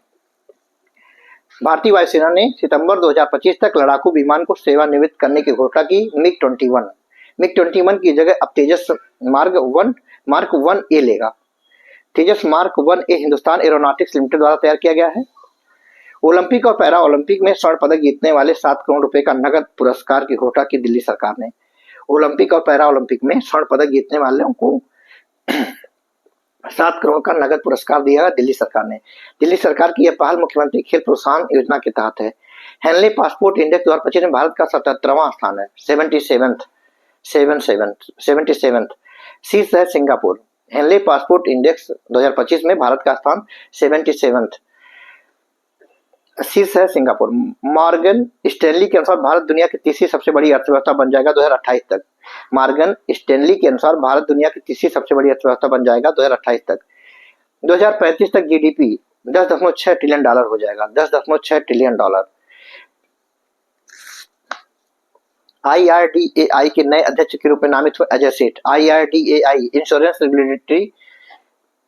भारतीय वायुसेना ने सितंबर 2025 तक लड़ाकू विमान को सेवानिवृत्त करने की घोषणा की। मिग-21 की जगह अब तेजस मार्क 1A लेगा। Tejas mark 1A Hindustan aeronautics limited द्वारा तैयार किया गया है। ओलंपिक और पैरा ओलंपिक में स्वर्ण पदक जीतने वाले 7 करोड़ रुपए का नगद पुरस्कार की घोषणा की दिल्ली सरकार ने। ओलंपिक और पैरा ओलंपिक में स्वर्ण पदक जीतने वालों को 7 करोड़ का नगद पुरस्कार दिया दिल्ली सरकार ने। दिल्ली सरकार की यह पहल मुख्यमंत्री खेल प्रोत्साहन योजना के तहत है। हेनले पासपोर्ट इंडेक्स 2025 में भारत का 77वां स्थान है, 77th। शीर्ष है सिंगापुर। हेनले पासपोर्ट इंडेक्स 2025 में भारत का स्थान 77th, शीर्ष है सिंगापुर। मॉर्गन स्टैनली के अनुसार भारत दुनिया की तीसरी सबसे बड़ी अर्थव्यवस्था बन जाएगा 2028 तक। मॉर्गन स्टैनली के अनुसार भारत दुनिया की तीसरी सबसे बड़ी अर्थव्यवस्था बन जाएगा 2028 तक। 2035 तक जीडीपी $10.6 ट्रिलियन हो जाएगा, $10.6 ट्रिलियन। IRDAI के नए अध्यक्ष के रूप में नामित हुए अजय सेठ। IRDAI insurance regulatory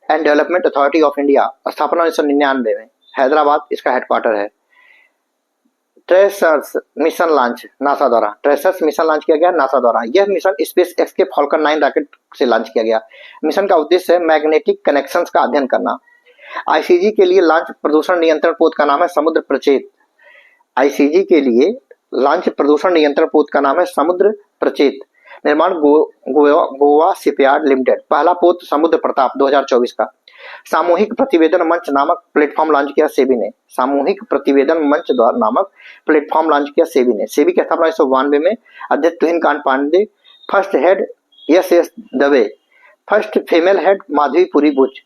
and development authority of India, स्थापना 1999 में, हैदराबाद इसका हेडक्वार्टर है। ट्रेसर्स मिशन लॉन्च नासा द्वारा। ट्रेसर्स मिशन लॉन्च किया गया नासा द्वारा। यह मिशन स्पेस एक्स के फॉल्कन 9 रॉकेट से लॉन्च किया गया। मिशन का उद्देश्य है मैग्नेटिक कनेक्शंस का अध्ययन करना। आईसीजी के लिए लॉन्च प्रदूषण नियंत्रण पोत का नाम है समुद्र प्रचेत। आईसीजी के लिए लॉन्च प्रदूषण नियंत्रण पोत का नाम है समुद्र प्रचेत। निर्माण गोवा शिपयार्ड लिमिटेड। पहला पोत समुद्र प्रताप 2024 का। सामूहिक प्रतिवेदन मंच नामक प्लेटफॉर्म लॉन्च किया सेबी ने। सामूहिक प्रतिवेदन मंच नामक प्लेटफॉर्म लॉन्च किया सेबी ने। सेबी की स्थापना 1992 में। अध्यक्ष Tuhin Kanta Pandey. First head S Dave. First female head Madhabi Puri Buch.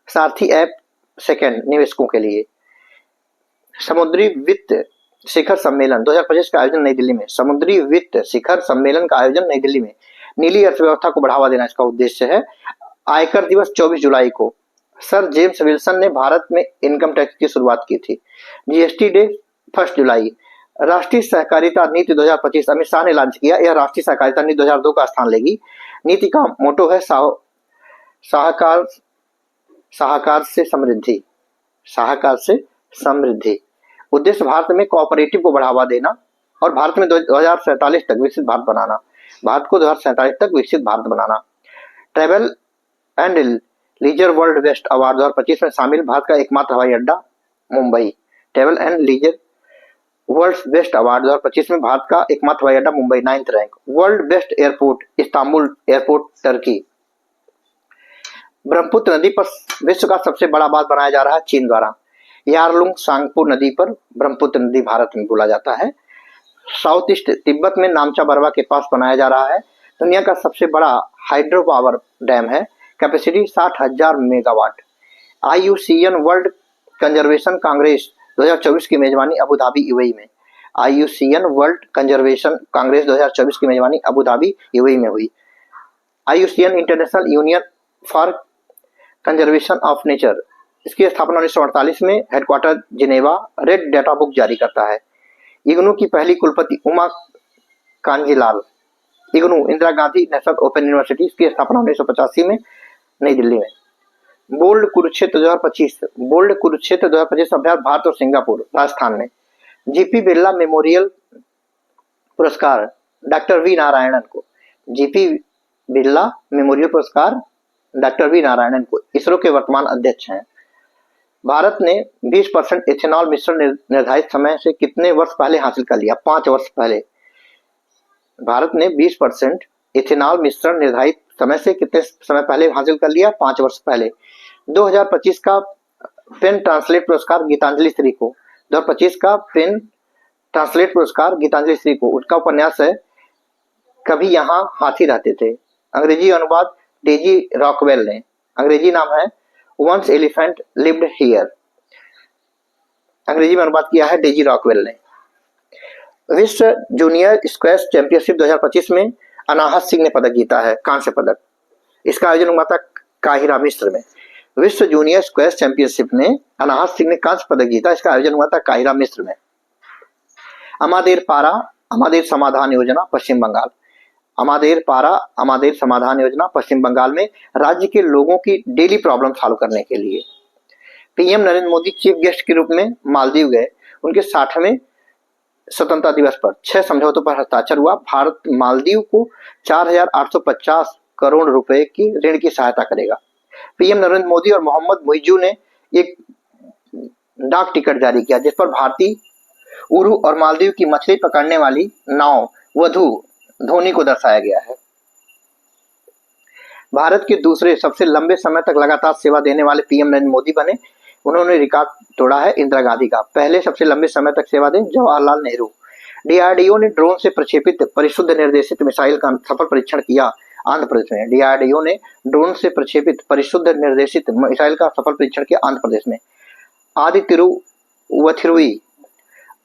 Sarathi app second निवेशकों के लिए। समुद्री वित्त शिखर सम्मेलन 2025 का आयोजन नई दिल्ली में। समुद्री वित्त शिखर सम्मेलन का आयोजन नई दिल्ली में। नीली अर्थव्यवस्था को बढ़ावा देना इसका उद्देश्य है। आयकर दिवस 24 जुलाई को। सर जेम्स विल्सन ने भारत में इनकम टैक्स की शुरुआत की थी। जीएसटी डे 1 जुलाई। राष्ट्रीय सहकारिता नीति 2025 अमित शाह ने लॉन्च किया। यह राष्ट्रीय सहकारिता नीति 2002 का स्थान लेगी। नीति का मोटो है साहकार से समृद्धि। साहकार से समृद्धि। उद्देश्य भारत में कोऑपरेटिव को बढ़ावा देना और भारत में 2047 तक विकसित भारत बनाना। भारत को 2047 तक विकसित भारत बनाना। Travel and leisure world best award 2025 में शामिल भारत का एकमात्र हवाई अड्डा Mumbai. Travel and leisure world best award 2025 में भारत का एकमात्र हवाई अड्डा Mumbai, 9th rank. World best airport Istanbul airport Turkey. Brahmaputra नदी पर विश्व का सबसे बड़ा बांध बनाया जा रहा है चीन द्वारा। यारलुंग सांगपो नदी पर ब्रह्मपुत्र नदी भारत में बोला जाता है। साउथ ईस्ट तिब्बत में नामचा बरवा के पास बनाया जा रहा है। दुनिया का सबसे बड़ा हाइड्रो पावर डैम है। Capacity 60,000 megawatt. IUCN world conservation Congress 2024 की मेजबानी अबू धाबी यूएई में। IUCN वर्ल्ड कंजर्वेशन कांग्रेस 2024 की मेजबानी अबू धाबी यूएई में हुई। IUCN international union for conservation of nature, इसकी स्थापना 1948 में, headquarter Geneva, red data book जारी करता है। इग्नू की पहली कुलपति Uma Kanjilal. IGNOU Indira Gandhi national open university, इसकी स्थापना 1985 में नई दिल्ली में। बोल्ड कुरुक्षेत्र 2025 अभ्यास भारत और सिंगापुर राजस्थान में। जीपी बिरला मेमोरियल पुरस्कार डॉक्टर वी नारायणन को। जीपी बिरला मेमोरियल पुरस्कार डॉक्टर वी नारायणन को, इसरो के वर्तमान अध्यक्ष हैं। भारत ने 20% इथेनॉल मिश्रण निर्धारित समय से कितने वर्ष पहले हासिल कर लिया? 5 वर्ष पहले। भारत ने 20% इथेनॉल मिश्रण निर्धारित समय से कितने समय पहले हासिल कर लिया? 5 वर्ष पहले। 2025 का पेन ट्रांसलेट पुरस्कार गीतांजलि श्री को। 2025 का पेन ट्रांसलेट पुरस्कार गीतांजलि श्री को। उनका उपन्यास है कभी यहाँ हाथी रहते थे। अंग्रेजी अनुवाद डेजी रॉकवेल ने। अंग्रेजी नाम है वंस एलिफेंट लिव्ड हियर। अंग्रेजी में अनुवाद किया है डेजी रॉकवेल ने। विश्व जूनियर स्क्वैश चैंपियनशिप 2025 में अनाहत सिंह ने पदक जीता है, कांस्य पदक। इसका आयोजन हुआ था काहिरा मिस्र में। विश्व जूनियर स्क्वैश चैंपियनशिप में अनाहत सिंह ने कांस्य पदक जीता। इसका आयोजन हुआ था काहिरा मिस्र में। अमादेर समाधान योजना पश्चिम बंगाल। अमादेर पारा अमादेर समाधान योजना पश्चिम बंगाल में राज्य के लोगों की डेली प्रॉब्लम सॉल्व करने के लिए। PM Narendra Modi chief guest के रूप में मालदीव गए। उनके 60वें स्वतंत्रता दिवस पर 6 समझौतों पर हस्ताक्षर हुआ। भारत मालदीव को 4,850 करोड़ रुपए की ऋण की सहायता करेगा। पीएम नरेंद्र मोदी और मोहम्मद मुइजू ने एक डाक टिकट जारी किया जिस पर भारतीय उरू और मालदीव की मछली पकड़ने वाली नाव वधु धोनी को दर्शाया गया है। भारत के दूसरे सबसे लंबे समय तक लगातार सेवा देने वाले पीएम नरेंद्र मोदी बने। उन्होंने रिकॉर्ड तोड़ा है इंदिरा गांधी का। पहले सबसे लंबे समय तक सेवा दें जवाहरलाल नेहरू। डीआरडीओ ने ड्रोन से प्रक्षेपित परिशुद्ध निर्देशित मिसाइल का सफल परीक्षण किया आंध्र प्रदेश में। डीआरडीओ ने ड्रोन से प्रक्षेपित परिशुद्ध निर्देशित मिसाइल का सफल परीक्षण किया आंध्र प्रदेश में।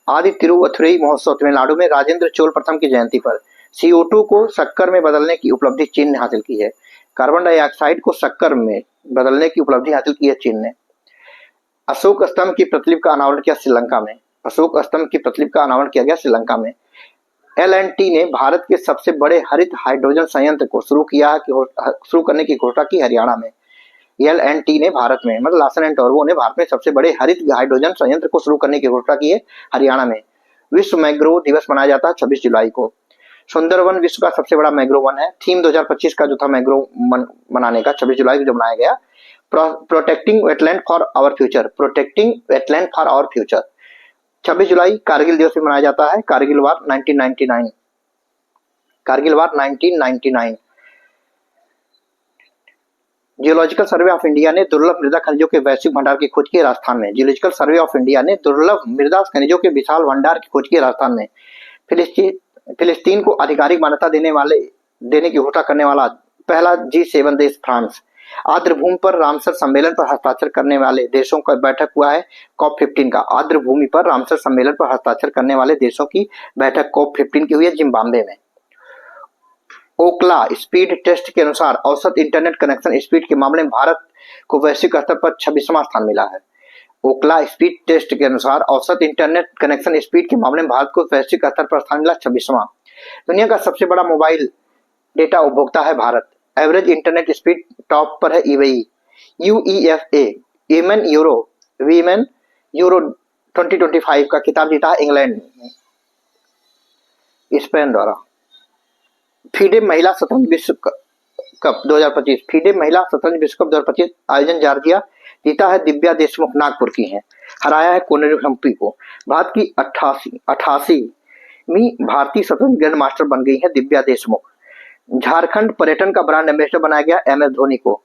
आदि तिरुवथुरई महोत्सव तमिलनाडु में राजेंद्र चोल प्रथम की जयंती पर। CO2 को शक्कर में बदलने की उपलब्धि चीन ने हासिल की है। कार्बन डाइऑक्साइड को शक्कर में बदलने की उपलब्धि हासिल की है चीन ने। अशोक स्तंभ की प्रतिलिपि का अनावरण किया श्रीलंका में। अशोक स्तंभ की प्रतिलिपि का अनावरण किया गया श्रीलंका में। L&T ने भारत के सबसे बड़े हरित हाइड्रोजन संयंत्र को शुरू करने की घोषणा की हरियाणा में। L&T ने भारत में मतलब लार्सन एंड टोब्रो ने भारत में सबसे बड़े हरित हाइड्रोजन संयंत्र को शुरू करने की घोषणा की है हरियाणा में। विश्व मैंग्रोव दिवस मनाया जाता है 26 जुलाई को। सुंदरवन विश्व का सबसे बड़ा मैंग्रोव वन है। थीम 2025 का जो था मैंग्रोव मनाने का 26 जुलाई को जो मनाया गया। Protecting wetland for our future. Protecting wetland for our future 26 जुलाई कारगिल दिवस भी मनाया जाता है। Kargil war 1999। Kargil war 1999। Geological Survey of India ने दुर्लभ मृदा खनिजों के वैश्विक भंडार की खोज की राजस्थान में। जियोलॉजिकल सर्वे ऑफ इंडिया ने दुर्लभ मृदा खनिजों के विशाल भंडार की खोज की राजस्थान में। फिलिस्तीन को आधिकारिक मान्यता देने की घोषणा करने वाला पहला G7 देश फ्रांस। आर्द्र भूमि पर रामसर सम्मेलन पर हस्ताक्षर करने वाले देशों का बैठक हुआ है COP15 का। आर्द्र भूमि पर रामसर सम्मेलन पर हस्ताक्षर करने वाले देशों की बैठक COP15 की हुई है जिम्बाब्वे में। ओकला स्पीड टेस्ट के अनुसार औसत इंटरनेट कनेक्शन स्पीड के मामले में भारत को वैश्विक स्तर पर 26वां स्थान मिला है। ओकला स्पीड टेस्ट के अनुसार औसत इंटरनेट कनेक्शन स्पीड के मामले में भारत को वैश्विक स्तर पर स्थान मिला 26वां। दुनिया का सबसे बड़ा मोबाइल डेटा उपभोक्ता है Bharat. Average internet speed top पर है UEFA वीमेन यूरो 2025 का खिताब जीता है इंग्लैंड ने स्पेन द्वारा। फीडे महिला शतरंज विश्व कप 2025। फीडे महिला शतरंज विश्व कप 2025 आयोजन जॉर्जिया। जीता है दिव्या देशमुख नागपुर की है। हराया है कोनेरू हम्पी को। भारत की 88वीं भारतीय शतरंज ग्रैंड मास्टर बन गई है दिव्या देशमुख। झारखंड पर्यटन का ब्रांड एम्बेसडर बनाया गया MS धोनी को।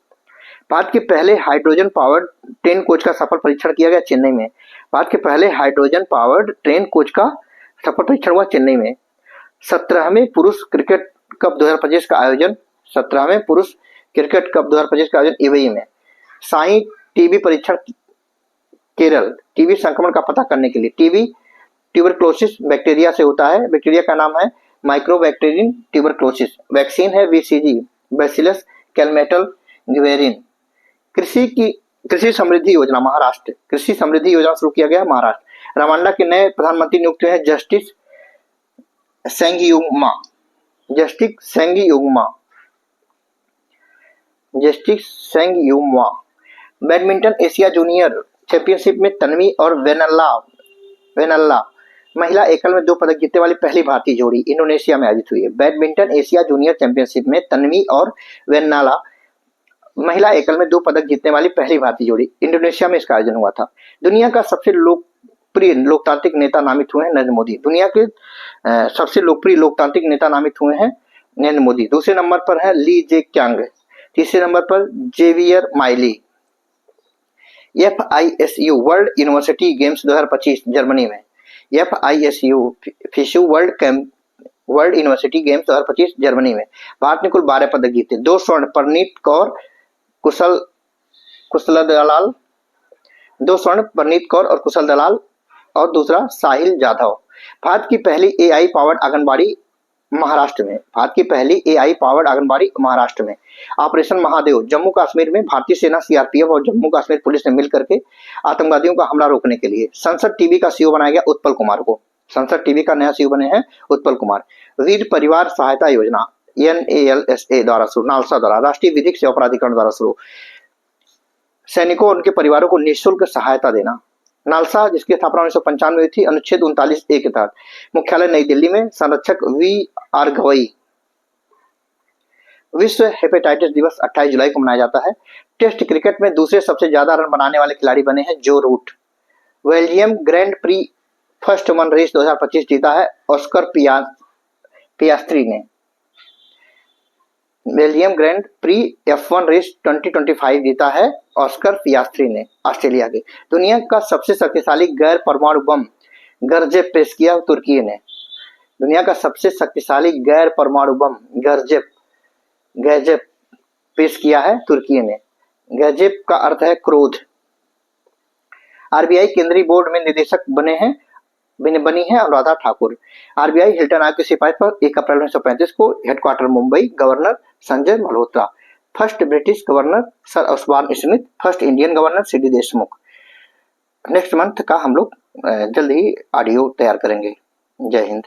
भारत के पहले हाइड्रोजन पावर्ड ट्रेन कोच का सफल परीक्षण किया गया चेन्नई में। भारत के पहले हाइड्रोजन पावर्ड ट्रेन कोच का सफल परीक्षण हुआ चेन्नई में। 17वें पुरुष क्रिकेट कप 2025 का आयोजन 17वें पुरुष क्रिकेट कप 2025 का आयोजन ईवई में। साई टीबी परीक्षण केरल। टीबी संक्रमण का पता करने के लिए। टीबी ट्यूबरक्लोसिस बैक्टीरिया से होता है। बैक्टीरिया का नाम है माइक्रोबैक्टीरियम ट्यूबरक्लोसिस। वैक्सीन है BCG बैसिलस कैलमेटल ग्वेरिन। कृषि समृद्धि योजना महाराष्ट्र। कृषि समृद्धि योजना शुरू किया गया महाराष्ट्र। रवांडा के नए प्रधानमंत्री नियुक्त हुए हैं जस्टिस सेंगयुमा। बैडमिंटन एशिया जूनियर चैंपियनशिप में तन्वी और वेनल्ला महिला एकल में 2 पदक जीतने वाली पहली भारतीय जोड़ी इंडोनेशिया में आयोजित हुई है। बैडमिंटन एशिया जूनियर चैंपियनशिप में तन्वी और वेनल्ला महिला एकल में 2 पदक जीतने वाली पहली भारतीय जोड़ी इंडोनेशिया में इसका आयोजन हुआ था। दुनिया का सबसे लोकप्रिय लोकतांत्रिक नेता नामित हुए हैं नरेंद्र मोदी। दुनिया के सबसे लोकप्रिय लोकतांत्रिक नेता नामित हुए हैं नरेंद्र मोदी। दूसरे नंबर पर है ली जे क्यांग। तीसरे नंबर पर Javier Milei. FISU World University Games 2025 Germany में। FISU World University Games 2025 Germany में। भारत ने कुल 12 पदक जीते। 2 स्वर्ण परनीत कौर कुशल दलाल। 2 स्वर्ण परनीत कौर और कुशल दलाल और दूसरा साहिल जाधव। भारत की पहली AI पावर्ड आंगनबाड़ी महाराष्ट्र में। भारत की पहली AI पावर्ड आंगनबाड़ी महाराष्ट्र में। ऑपरेशन महादेव। जम्मू कश्मीर में भारतीय सेना CRPF और जम्मू कश्मीर पुलिस ने मिलकर के आतंकवादियों का हमला रोकने के लिए। संसद टीवी का CEO बनाया गया उत्पल कुमार को। संसद टीवी का नया CEO बने हैं उत्पल कुमार। वीर परिवार सहायता योजना NALSA द्वारा शुरू, नालसा द्वारा, राष्ट्रीय विधिक सेवा प्राधिकरण द्वारा शुरू। सैनिकों और उनके परिवारों को निःशुल्क सहायता देना। नालसा, जिसकी स्थापना 1995 में हुई थी, अनुच्छेद 39A के तहत। मुख्यालय नई दिल्ली में। संरक्षक VR गवई। विश्व हेपेटाइटिस दिवस 28 जुलाई को मनाया जाता है। टेस्ट क्रिकेट में दूसरे सबसे ज्यादा रन बनाने वाले खिलाड़ी बने हैं Joe Root. Belgium Grand Prix first one race 2025 जीता है ऑस्कर पियास्त्री ने। Belgium Grand pre F1 race 2025 जीता है ऑस्कर पियास्त्री ने, ऑस्ट्रेलिया के। दुनिया का सबसे शक्तिशाली गैर परमाणु बम गर्जेप पेश किया तुर्की ने। दुनिया का सबसे शक्तिशाली गैर परमाणु बम गैजेप पेश किया है तुर्की ने। गैजेप का अर्थ है क्रोध। RBI केंद्रीय बोर्ड में निदेशक बनी है अनुराधा ठाकुर। RBI हिल्टन आयोग की सिफारिश पर 1 अप्रैल 1935 को headquarter Mumbai, governor Sanjay Malhotra. First British governor sir Osborne Smith. First Indian governor CD Deshmukh. Next month का हम लोग जल्द ही ऑडियो तैयार करेंगे। जय हिंद।